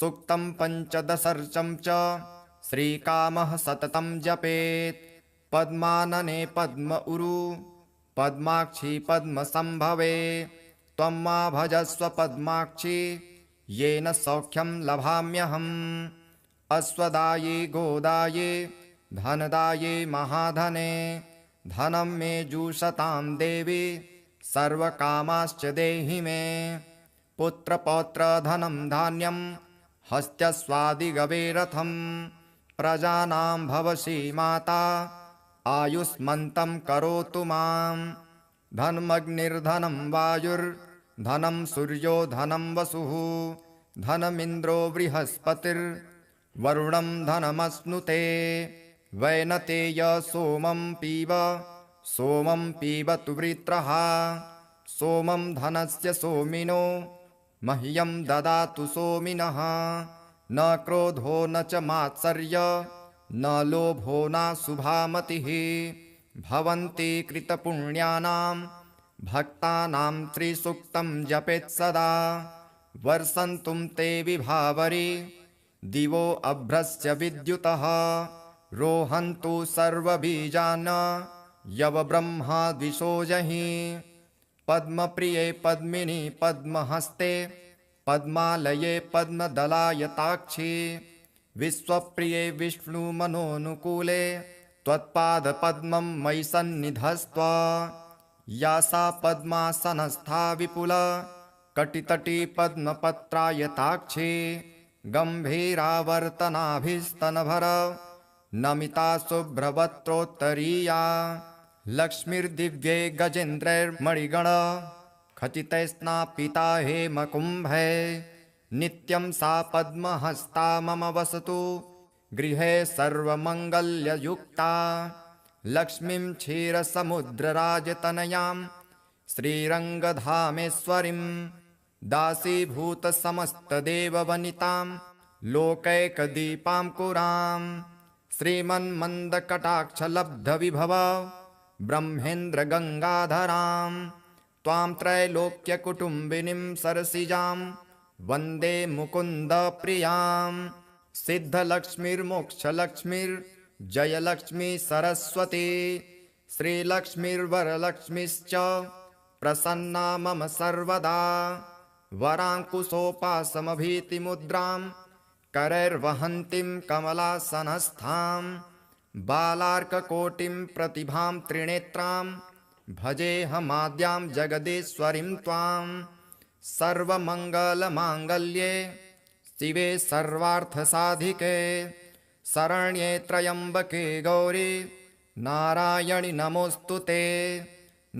सूक्तं पञ्चदशर्चं च श्रीकामः सततं जपेत्। पद्मानने पद्म उरु पद्माक्षी पद्मसम्भवे। त्वं मा भजस्व पद्माक्षी येन सौख्यं लभाम्यहम्। अश्वदाये गोदाये धनदाये महाधने। धनं मे जुषतां देवी सर्वकामाश्च देहि मे। पुत्रपौत्रधनं धान्यं हस्त्यस्वादिगवे रथं। प्रजानां भवसि माता आयुष्मन्तं करोतु मां। धनमग्निर्धनं वायुर्धनं सूर्यो धनं वसुः। धनमिन्द्रो बृहस्पतिर्वरुणं धनमश्नुते। वैनतेय सोमं पीबतु वृत्रः। सोमं धनस्य सोमिनो मह्यं ददातु सोमिनः। न क्रोधो न च मात्सर्य न लोभो नाशुभामतिः। भवन्ति कृतपुण्यानां भक्तानां त्रिसूक्तं जपेत् सदा। वर्षन्तुं ते विभावरी दिवो अभ्रस्य विद्युतः। रोहन्तु सर्वबीजान् यव ब्रह्मा द्विषोजहि। पद्मप्रिये पद्मिनी पद्महस्ते पद्मालये पद्मदलायताक्षी विश्वप्रिये विष्णुमनोनुकूले त्वत्पादपद्मं मयि सन्निधस्त्व या सा पद्मासनस्था विपुल कटितटी पद्मपत्रायताक्षी गम्भीरावर्तनाभिस्तनभर नमिता शुभ्रवक्त्रोत्तरीया लक्ष्मीर्दिव्ये गजेन्द्रैर्मणिगण खचितैस्नापिता हेमकुम्भे नित्यं सा पद्महस्ता मम वसतु गृहे सर्वमङ्गल्ययुक्ता लक्ष्मीं क्षीरसमुद्रराजतनयां श्रीरङ्गधामेश्वरीं दासीभूतसमस्तदेववनितां लोकैकदीपाङ्कुरां श्रीमन्मन्दकटाक्षलब्धविभव ब्रह्मेन्द्रगङ्गाधरां त्वां त्रैलोक्यकुटुम्बिनीं सरसिजां वन्दे मुकुन्दप्रियां सिद्धलक्ष्मीर्मोक्षलक्ष्मीर्जयलक्ष्मी सरस्वती श्रीलक्ष्मीर्वरलक्ष्मीश्च प्रसन्ना मम सर्वदा वराङ्कुशोपासमभीतिमुद्रां करैर्वहन्तीं कमलासनस्थां बालार्ककोटिं प्रतिभां त्रिनेत्रां भजेऽहमाद्यां जगदीश्वरीं त्वां सर्वमङ्गलमाङ्गल्ये शिवे सर्वार्थसाधिके शरण्ये त्र्यम्बके गौरी नारायणि नमोऽस्तु ते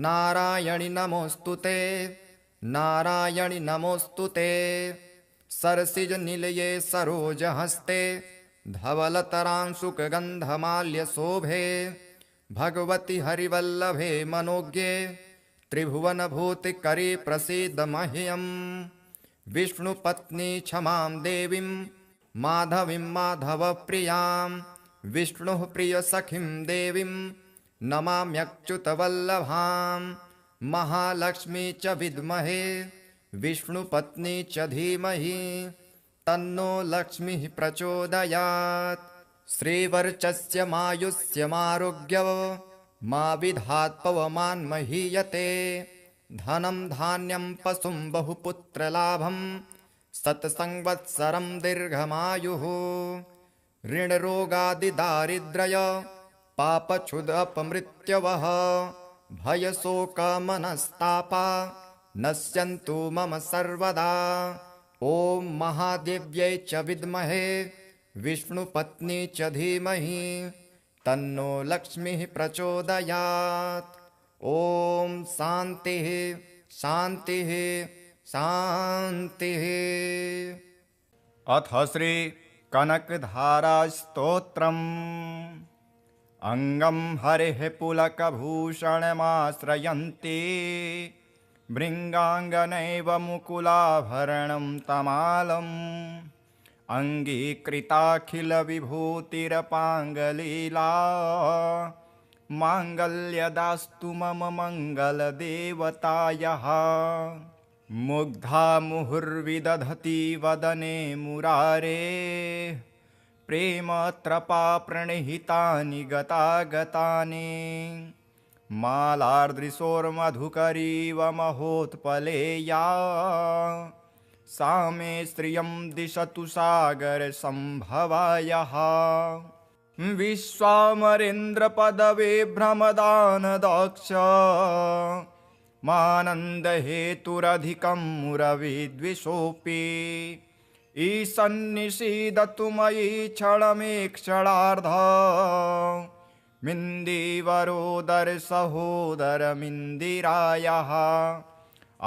नारायणि नमोऽस्तु ते नारायणि नमोऽस्तु ते सरसिजनिलये सरोजहस्ते धवलतरांशुकगन्धमाल्यशोभे भगवति हरिवल्लभे मनोज्ञे त्रिभुवनभूतिकरी प्रसीद मह्यम् विष्णुपत्नी क्षमां देवीं माधवीं माधवप्रियां विष्णुः प्रियसखीं देवीं नमाम्यच्युतवल्लभां महालक्ष्मी च विद्महे विष्णुपत्नी च धीमहि तन्नो लक्ष्मीः प्रचोदयात् श्रीवर्चस्य मायुष्यमारोग्य मा विधात् पवमान्महीयते धनं धान्यं पशुं बहुपुत्रलाभं शतसंवत्सरं दीर्घमायुः ऋणरोगादिदारिद्र्य पापक्षुदपमृत्यवः भयशोकमनस्तापा नश्यन्तु मम सर्वदा ॐ महादेव्यै च विद्महे विष्णुपत्नी च धीमहि तन्नो लक्ष्मीः प्रचोदयात् ॐ शान्तिः शान्तिः शान्तिः। अथ श्री कनकधारास्तोत्रम् अङ्गं हरेः पुलकभूषणमाश्रयन्ति भृङ्गाङ्गनैव मुकुलाभरणं तमालम् अङ्गीकृताखिलविभूतिरपाङ्गलीला माङ्गल्यदास्तु मम मङ्गलदेवतायः मुग्धा मुहुर्विदधति वदने मुरारे प्रेमत्रपा प्रणिहितानि गतागतानि मालार्दृशोर्मधुकरीव महोत्पलेया सा मे श्रियं दिशतु सागरसम्भवायः विश्वामरेन्द्रपदवे भ्रमदानदक्ष मानन्दहेतुरधिकं मुरविद्विषोऽपि ईशन्निषीदतु मयि क्षणमेक्षणार्ध मिन्दीवरोदरसहोदरमिन्दिरायः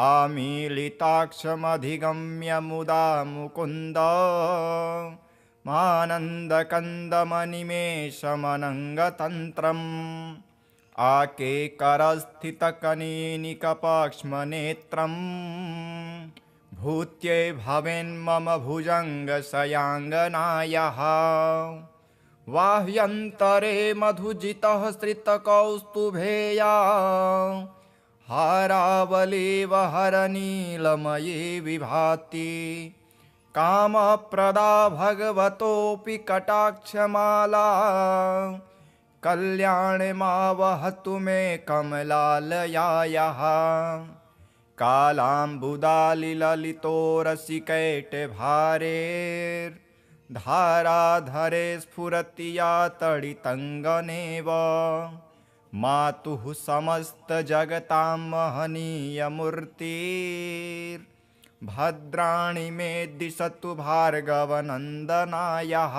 आमीलिताक्षमधिगम्य मुदा मुकुन्द मानन्दकन्दमनिमेषमनङ्गतन्त्रम् आकेकरस्थितकनीनिकपाक्ष्मनेत्रम् भूत्यै भवेन्मम भुजङ्गशयाङ्गनायः बाह्यन्तरे मधुजितः श्रितकौस्तुभेया हारावलीव हरनीलमयी विभाति कामप्रदा भगवतोऽपि कटाक्षमाला कल्याणमावहतु मे कमलालयायाः कालाम्बुदालिललितो रसिकैटभारेर्धाराधरे स्फुरति या तडितङ्गनेव मातुः समस्तजगतां महनीयमूर्तिर्भद्राणि मे दिशतु भार्गवनन्दनायः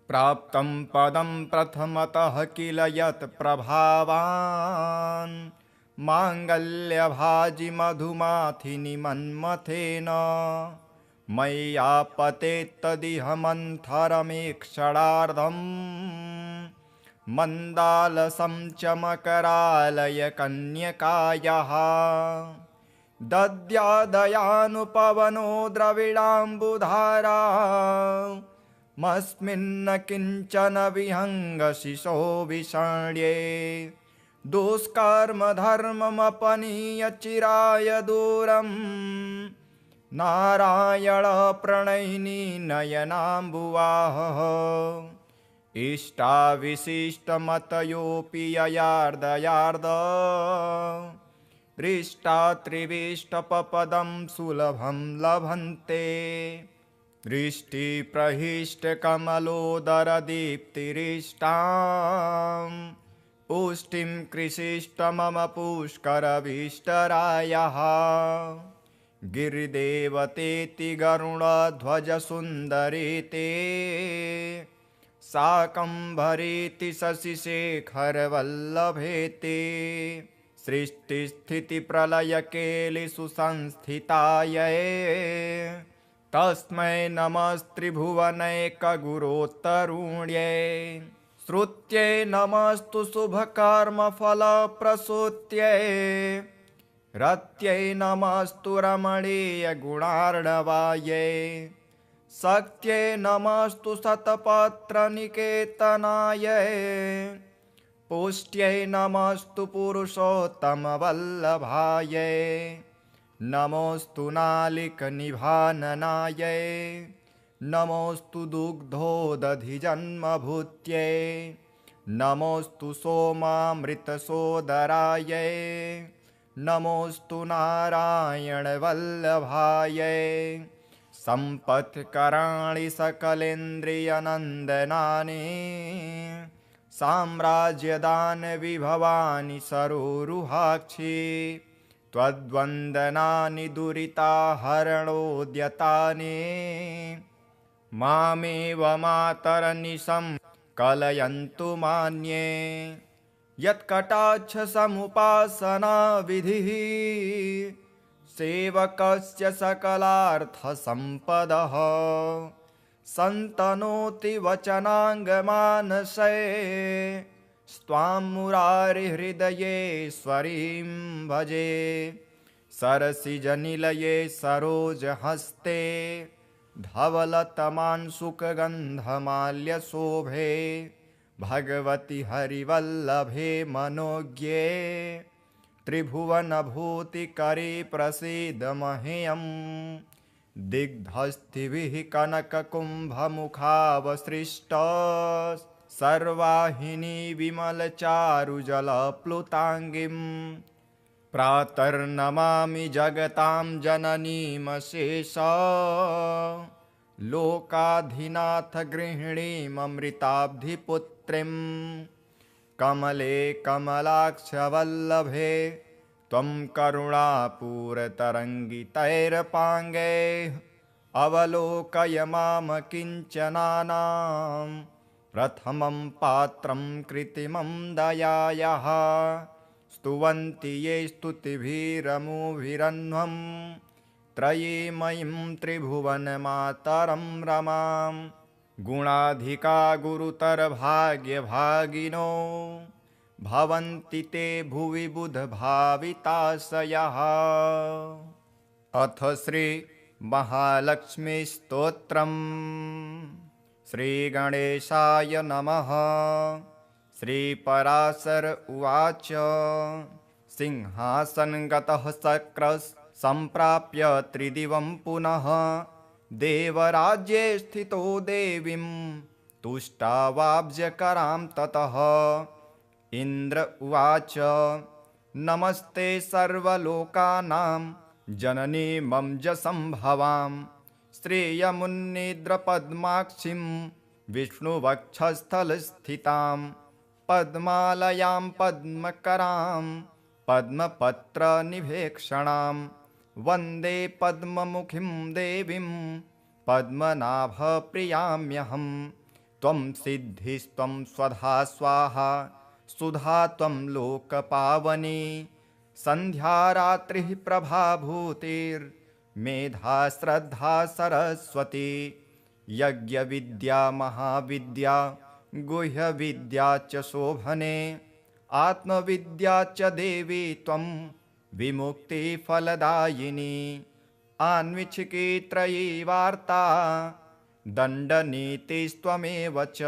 प्राप्तं पदं प्रथमतः किल यत् प्रभावान् माङ्गल्यभाजि मधुमाथिनि मन्मथेन मय्यापतेत्तदिह मन्थरमेक्षणार्धम् मन्दालसं च मकरालय कन्यकायाः दद्यादयानुपवनो द्रविडाम्बुधारा मस्मिन्न किञ्चन विहङ्गशिशो विषण्ये दुष्कर्मधर्ममपनीय चिराय दूरं नारायणप्रणयिनी नयनाम्बुवाहः इष्टाविशिष्टमतयोऽपि ययार्दयार्द दृष्टा त्रिविष्टपपदं सुलभं लभन्ते दृष्टिप्रहिष्टकमलोदरदीप्तिरिष्टां पुष्टिं कृषिष्ट मम पुष्करविष्टरायः गिरिदेवतेति गरुडध्वजसुन्दरीते शाकम्भरीति शशिशेखरवल्लभेति सृष्टिस्थितिप्रलयकेलिषु संस्थितायै तस्मै नमस्त्रिभुवनैकगुरोत्तरुण्यै श्रुत्यै नमस्तु शुभकर्मफलप्रसूत्यै रत्यै नमस्तु रमणीयगुणार्णवायै शक्त्यै नमस्तु शतपत्रनिकेतनायै पुष्ट्यै नमस्तु पुरुषोत्तमवल्लभायै नमोस्तु नालिकनिभाननायै नमोस्तु दुग्धोदधिजन्मभूत्यै नमोस्तु सोमामृतसोदरायै नमोस्तु नारायणवल्लभायै सम्पत्कराणि सकलेन्द्रियनन्दनानि साम्राज्यदानविभवानि सरोरुहाक्षि त्वद्वन्दनानि दुरिताहरणोद्यतानि मामेव मातरनिशं कलयन्तु मान्ये यत्कटाक्षसमुपासनाविधिः सेवकस्य सकलार्थसम्पदः सन्तनोति वचनाङ्गमानसे स्वां मुरारिहृदयेश्वरीं भजे सरसिजनिलये सरोजहस्ते धवलतमांशुकगन्धमाल्यशोभे भगवति हरिवल्लभे मनोज्ञे त्रिभुवनभूतिकरे प्रसीद मह्यम् दिग्धस्थिभिः कनककुम्भमुखावसृष्ट सर्वाहिनी विमलचारुजलप्लुताङ्गीं प्रातर्नमामि जगतां जननीमशेष लोकाधिनाथ गृहिणीममृताब्धिपुत्रीं कमले कमलाक्षवल्लभे त्वं करुणापूरतरङ्गितैरपाङ्गैः अवलोकय माम किञ्चनानां प्रथमं पात्रं कृत्रिमं दयायाः स्तुवन्ति ये स्तुतिभिरमुभिरन्वं त्रयीमयीं त्रिभुवनमातरं रमां गुणाधिका गुरुतरभाग्यभागिनो भवन्ति ते भुवि बुधभाविताशयः। अथ श्री महालक्ष्मीस्तोत्रम्। श्रीगणेशाय नमः। श्रीपराशर उवाच सिंहासनगतः शक्रः सम्प्राप्य त्रिदिवं पुनः देवराज्ये स्थितो देवीं तुष्टावाब्जकरां ततः। इन्द्र उवाच नमस्ते सर्वलोकानां जननी मम जसंभवां श्रेयमुन्निद्रपद्माक्षीं विष्णुवक्षस्थलस्थितां पद्मालयां पद्मकरां पद्मपत्रनिभेक्षणां वन्दे पद्ममुखीं देवीं पद्मनाभप्रियाम्यहम् त्वं सिद्धिस्त्वं स्वधा स्वाहा सुधा त्वं लोकपावनी सन्ध्या रात्रिः प्रभाभूतिर्मेधा श्रद्धा सरस्वती यज्ञविद्या महाविद्या गुह्यविद्या च शोभने आत्मविद्या च देवी त्वं विमुक्तिफलदायिनी आन्विच्छिकी त्रयी वार्ता दण्डनीतिस्त्वमेव च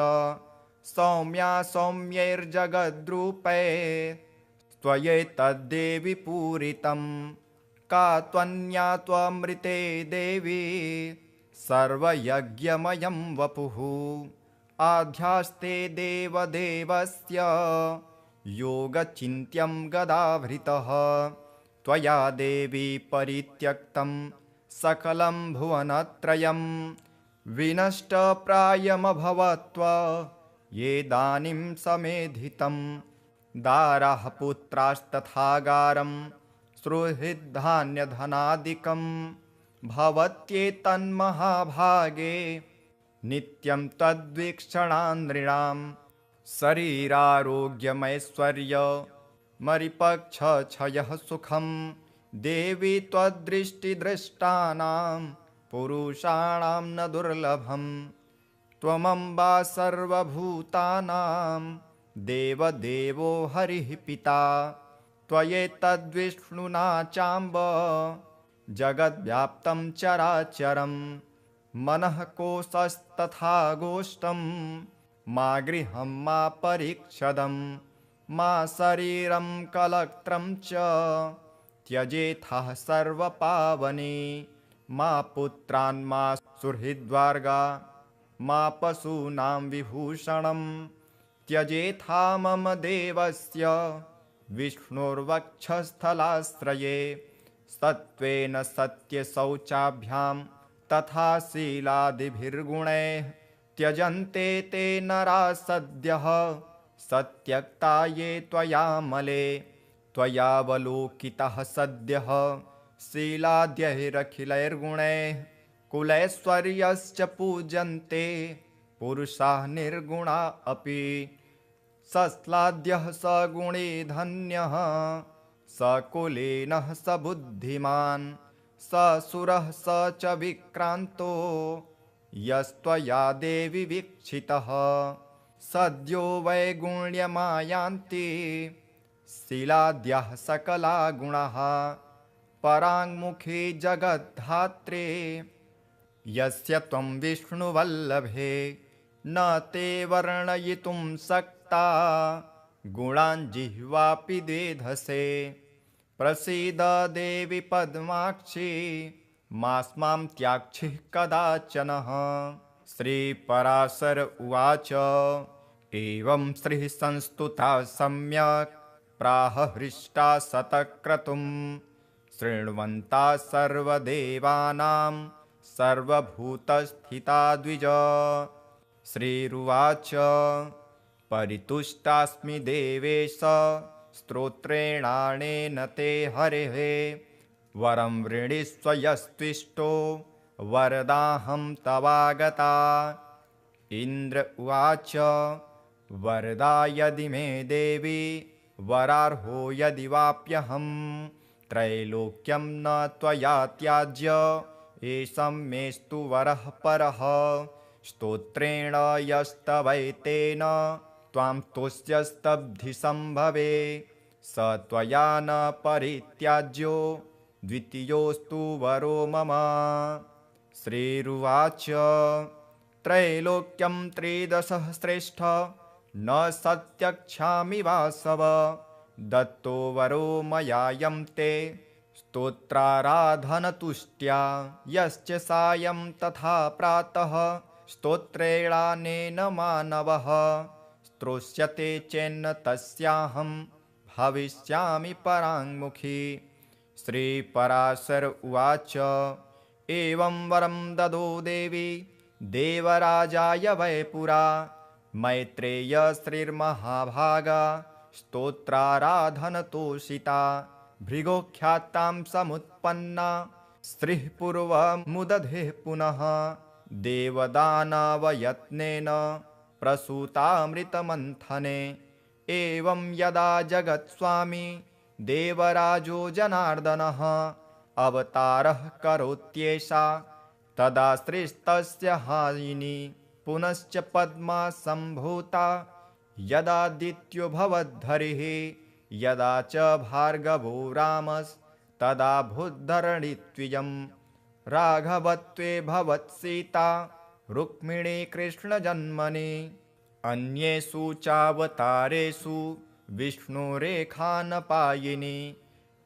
सौम्या सौम्यैर्जगद्रूपै त्वयैतद्देवि पूरितं का त्वन्या त्वमृते देवी सर्वयज्ञमयं वपुः आध्यास्ते देवदेवस्य योगचिन्त्यं गदाभृतः त्वया देवी परित्यक्तं सकलं भुवनत्रयं विनष्टप्रायमभवत्व येदानीं समेधितं दारः पुत्रास्तथागारं सुहृद्धान्यधनादिकं भवत्येतन्महाभागे नित्यं तद्वीक्षणान्नृणां शरीरारोग्यमैश्वर्यमरिपक्षक्षयः सुखं देवी त्वद्दृष्टिदृष्टानां पुरुषाणां न दुर्लभं त्वमम्बा सर्वभूतानां देवदेवो हरिः पिता त्वयैतद्विष्णुना चाम्ब जगद्व्याप्तं चराचरं मनः कोशस्तथा गोष्ठं मा गृहं मा परिक्षदं मा शरीरं कलत्रं च त्यजेथः सर्वपावने मा पुत्रान् मा सुहृद्वर्गा मा पशूनां विभूषणं त्यजेथा मम देवस्य विष्णुर्वक्षस्थलाश्रये सत्त्वेन सत्यशौचाभ्यां तथा शीलादिभिर्गुणैः त्यजन्ते ते नरा सद्यः सत्यक्ता ये त्वयामले त्वयावलोकितः सद्यः शीलाद्यैरखिलैर्गुणैः कुलैश्वर्यश्च पूजन्ते पुरुषाः निर्गुणा अपि सश्लाद्यः स गुणे धन्यः स कुलीनः स बुद्धिमान् स सुरः स च विक्रान्तो यस्त्वया देवि वीक्षितः सद्यो वैगुण्यमायान्ति शीलाद्यः सकला गुणाः पराङ्मुखी जगद्धात्रे यस्य त्वं विष्णुवल्लभे न ते वर्णयितुं शक्ता गुणान् जिह्वापि वेधसे प्रसीद देवि पद्माक्षी मास्मां त्याक्षिः कदाचनः श्रीपराशर उवाच एवं श्रीः संस्तुता सम्यक् प्राह हृष्टा शतक्रतुं शृण्वन्ता सर्वदेवानां सर्वभूतस्थिता द्विज श्रीरुवाच परितुष्टास्मि देवेश स्तोत्रेणानेन ते हरेः वरं वृणीष्व यस्त्विष्टो वरदाहं तवागता इन्द्र उवाच वरदा यदि मे देवी वरार्हो यदि वाप्यहं त्रैलोक्यं न त्वया त्याज्य एषं मेस्तु वरः परः स्तोत्रेण यस्तवैतेन त्वां तुष्यस्तब्धिसम्भवे स त्वया न परित्याज्यो द्वितीयोऽस्तु वरो मम श्रीरुवाच त्रैलोक्यं त्रिदशः श्रेष्ठ न सत्यक्षामि वासव दत्तो वरो मयायं ते स्तोत्राराधनतुष्ट्या यश्च सायं तथा प्रातः स्तोत्रेणानेन मानवः स्तोष्यते चेन्न तस्याहं भविष्यामि पराङ्मुखी। श्रीपराशर उवाच एवं वरं ददो देवी देवराजाय वै पुरा। मैत्रेय श्रीर्महाभागा स्तोत्राराधनतोषिता। भृगोख्यातां समुत्पन्ना श्रीः पूर्वमुदधेः पुनः। देवदानवयत्नेन प्रसूतामृतमन्थने। एवं यदा जगत्स्वामी देवराजो जनार्दनः अवतारः करोत्येषा तदा श्रेष्ठस्य हायिनी। पुनश्च पद्मा सम्भूता यदादित्यो भवद्धरिः। यदा च भार्गवो रामस्तदा भूद्धरणित्वियं। राघवत्वे भवत्सीता रुक्मिणी कृष्णजन्मनि। अन्येषु चावतारेषु विष्णुरेखानपायिनी।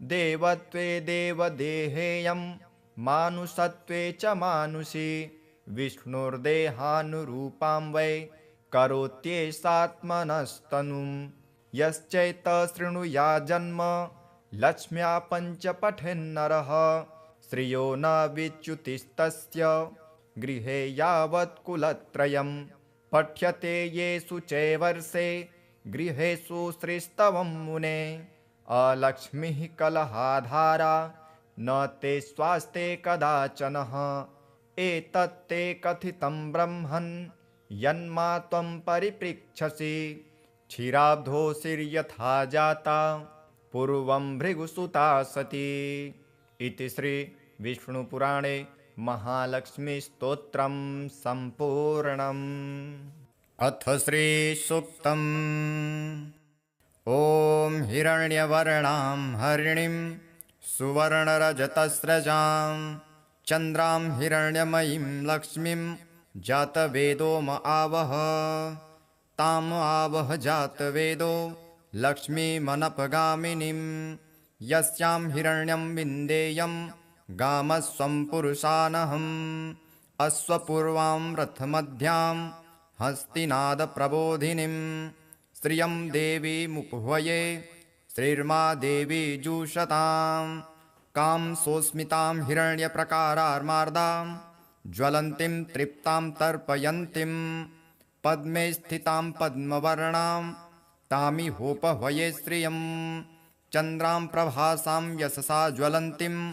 देवत्वे देवदेहेयं मानुषत्वे च मानुषी। विष्णुर्देहानुरूपां वै करोत्येषात्मनस्तनुं। यश्चैतशृणुया जन्म लक्ष्म्या पञ्च पठेन्नरः। श्रियो न विच्युतिस्तस्य गृहे यावत्कुलत्रयं। पठ्यते येषु चैवर्षे गृहेषु श्रीस्तवं मुने। अलक्ष्मीः कलहाधारा न ते स्वास्ते कदाचनः। एतत्ते कथितं ब्रह्मन् यन्मा त्वं परिपृच्छसि। क्षीराब्धोऽसिर्यथा जाता पूर्वं भृगुसुता सती। इति श्री विष्णुपुराणे महालक्ष्मीस्तोत्रं सम्पूर्णम्। अथ श्री सूक्तम्। ॐ हिरण्यवर्णां हरिणीं सुवर्णरजतस्रजां चन्द्रां हिरण्यमयीं लक्ष्मीं जातवेदो म आवह। ताम् आवह जातवेदो लक्ष्मीमनपगामिनीं। यस्यां हिरण्यं विन्देयं गामस्वं पुरुषानहम्। अश्वपूर्वां रथमध्यां हस्तिनादप्रबोधिनीं। श्रियं देवीमुपह्वये श्रीर्मा देवी जुषतां। कां सोऽस्मितां हिरण्यप्रकारार्मार्दां ज्वलन्तीं तृप्तां तर्पयन्तीं। पद्मे स्थितां पद्मवर्णां तामिहोपह्वये श्रियं। चन्द्रां प्रभासां यशसा ज्वलन्तीं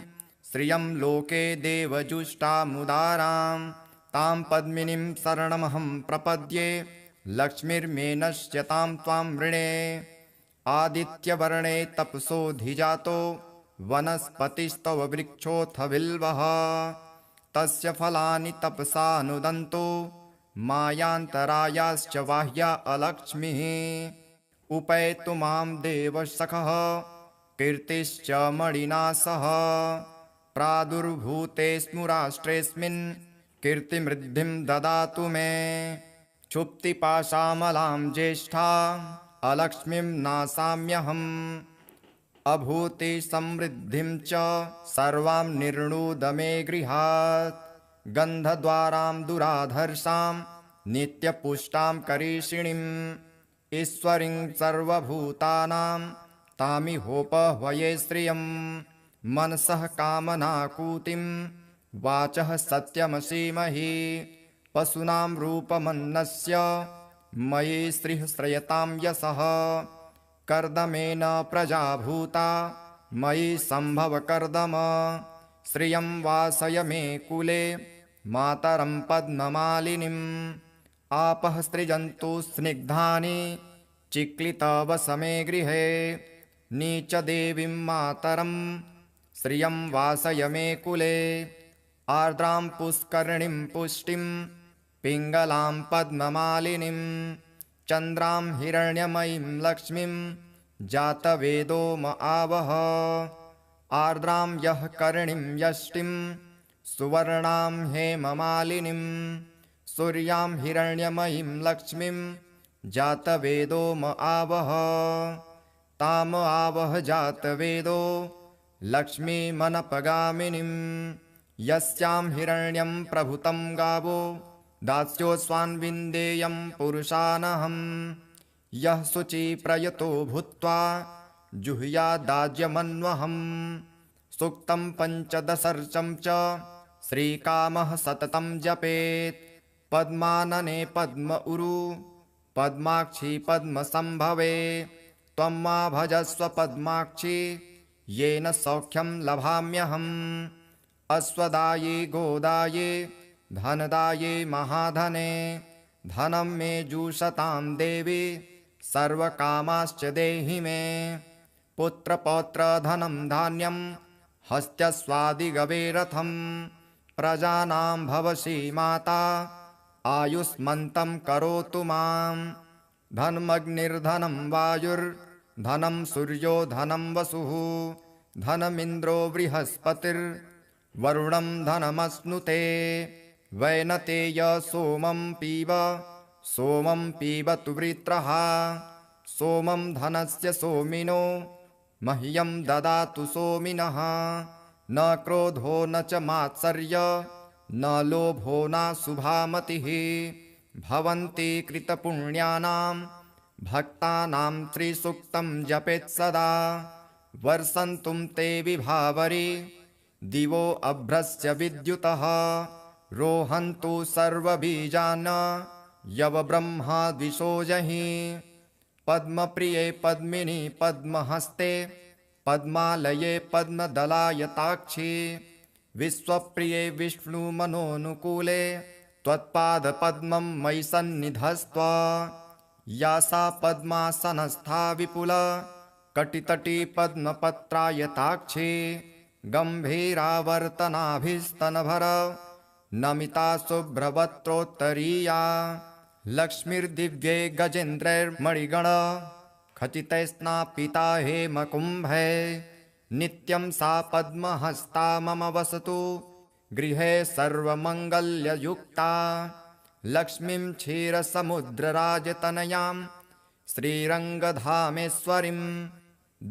श्रियं लोके देवजुष्टामुदारां। तां पद्मिनीं शरणमहं प्रपद्ये लक्ष्मीर्मे नश्यतां त्वां वृणे। आदित्यवर्णे तपसोऽधिजातो वनस्पतिस्तव वृक्षोऽथ बिल्वः। तस्य फलानि तपसानुदन्तो मायान्तरायाश्च बाह्या अलक्ष्मीः। उपैतु मां देवसखः कीर्तिश्च मणिना सह। प्रादुर्भूतेऽस्मु राष्ट्रेऽस्मिन् कीर्तिमृद्धिं ददातु मे। क्षुप्तिपाशामलां ज्येष्ठा अलक्ष्मीं नाशाम्यहम्। अभूतिसमृद्धिं च सर्वां निर्णुद मे गृहात्। गन्धद्वारां दुराधर्षां नित्यपुष्टां करीषिणीम्। ईश्वरीं सर्वभूतानां तामिहोपह्वये श्रियं। मनसः कामनाकूतिं वाचः सत्यमसीमहि। पशूनां रूपमन्नस्य मयि श्रीः श्रयतां यशः। कर्दमेन प्रजाभूता मयि सम्भव कर्दम। श्रियं वासय मे कुले मातरं पद्ममालिनीम्। आपः सृजन्तु स्निग्धानि चिक्लितवस मे गृहे। नीचदेवीं मातरं श्रियं वासय मे कुले। आर्द्रां पुष्करिणीं पुष्टिं पिङ्गलां पद्ममालिनीं। चन्द्रां हिरण्यमयीं लक्ष्मीं जातवेदो म आवह। आर्द्रां यः करिणीं यष्टिं सुवर्णां हेममालिनीं। सूर्यां हिरण्यमयीं लक्ष्मीं जातवेदो म आवह। ताम् आवह जातवेदो लक्ष्मीमनपगामिनीं। यस्यां हिरण्यं प्रभुतं गावो दास्योऽस्वान् विन्देयं पुरुषानहम्। यः शुचिप्रयतो भूत्वा जुह्यादाज्यमन्वहम् सूक्तं पञ्चदशर्चं च श्रीकामः सततं जपेत् पद्मानने पद्म उरु पद्माक्षी पद्मसंभवे त्वं मा भजस्व पद्माक्षी येन सौख्यं लभाम्यहम् अश्वदाये गोदाये धनदाये महाधने धनं मे जुषतां देवी सर्वकामाश्च देहि मे पुत्रपौत्रधनं धान्यं हस्त्यस्वादिगवे रथं प्रजानां भवसि माता आयुष्मन्तं करोतु मां धनमग्निर्धनं वायुर्धनं सूर्यो धनं वसुः धनमिन्द्रो बृहस्पतिर्वरुणं धनमश्नुते वैनतेय सोमं पीबतु वृत्रः सोमं धनस्य सोमिनो मह्यं ददातु सोमिनः न क्रोधो न च मात्सर्य न लोभो न शुभामतिः भवन्ति कृतपुण्यानां भक्तानां त्रिसूक्तं जपेत् सदा वर्षन्तुं ते विभावरी दिवो अभ्रस्य विद्युतः रोहन्तु सर्वबीजान् यवब्रह्मा द्विषोजहि पद्मप्रिये पद्मिनी पद्महस्ते पद्मालये पद्मदलायताक्षी विश्वप्रिये विष्णुमनोनुकूले त्वत्पादपद्मं मयि सन्निधस्त्व या सा पद्मासनस्था विपुल कटितटी पद्मपत्रायताक्षी गम्भीरावर्तनाभिस्तनभर नमिता शुभ्रवक्त्रोत्तरीया लक्ष्मीर्दिव्ये गजेन्द्रैर्मणिगण खचितैस्नापिता हेमकुम्भे नित्यं सा पद्महस्ता मम वसतु गृहे सर्वमङ्गल्ययुक्ता लक्ष्मीं क्षीरसमुद्रराजतनयां श्रीरङ्गधामेश्वरीं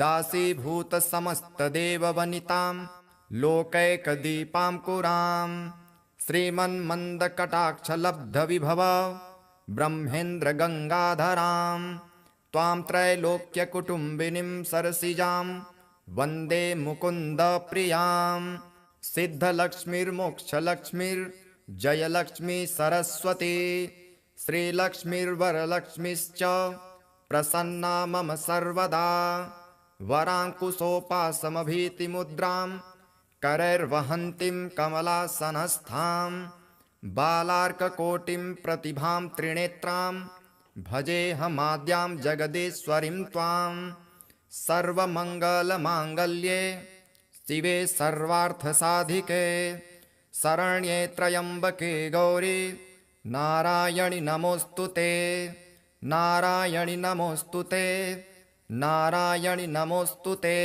दासीभूतसमस्तदेववनितां लोकैकदीपां कुरां श्रीमन्मन्दकटाक्षलब्धविभव ब्रह्मेन्द्रगङ्गाधरां त्वां त्रैलोक्यकुटुम्बिनीं सरसिजां वन्दे मुकुन्दप्रियां सिद्धलक्ष्मीर्मोक्षलक्ष्मीर्जयलक्ष्मी सरस्वती श्रीलक्ष्मीर्वरलक्ष्मीश्च प्रसन्ना मम सर्वदा वराङ्कुशोपासमभीतिमुद्रां करैर्वहन्तीं कमलासनस्थां बालार्ककोटिं प्रतिभां त्रिनेत्रां भजेऽहमाद्यां जगदीश्वरीं त्वां सर्वमङ्गलमाङ्गल्ये शिवे सर्वार्थसाधिके शरण्ये त्र्यम्बके गौरी नारायणि नमोऽस्तु ते नारायणि नमोऽस्तु ते नारायणि नमोऽस्तु ते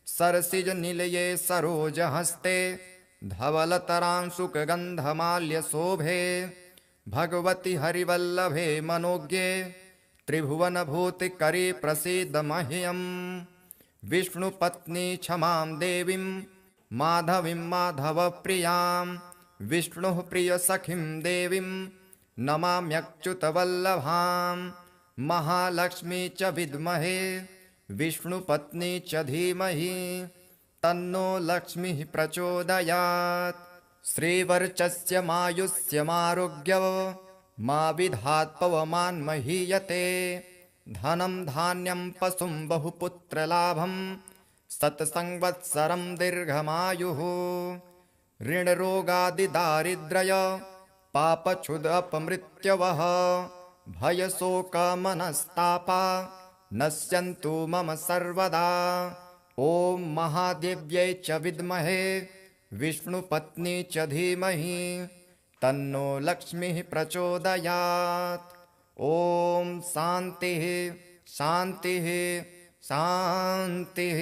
सरसिजनिलये सरोजहस्ते धवलतरांशुकगन्धमाल्यशोभे भगवति हरिवल्लभे मनोज्ञे त्रिभुवनभूतिकरी प्रसीद मह्यं विष्णुपत्नी क्षमां देवीं माधवीं माधवप्रियां विष्णुः प्रियसखीं देवीं नमाम्यच्युतवल्लभां महालक्ष्मी च विद्महे विष्णुपत्नी च धीमहि तन्नो लक्ष्मीः प्रचोदयात् श्रीवर्चस्यमायुष्यमारोग्य मा विधात् पवमान् महीयते धनं धान्यं पशुं बहुपुत्रलाभं शतसंवत्सरं दीर्घमायुः ऋणरोगादिदारिद्र्य पापक्षुदपमृत्यवः भयशोकमनस्तापा नश्यन्तु मम सर्वदा ॐ महादेव्यै च विद्महे विष्णुपत्नी च धीमहि तन्नो लक्ष्मीः प्रचोदयात् ॐ शान्तिः शान्तिः शान्तिः।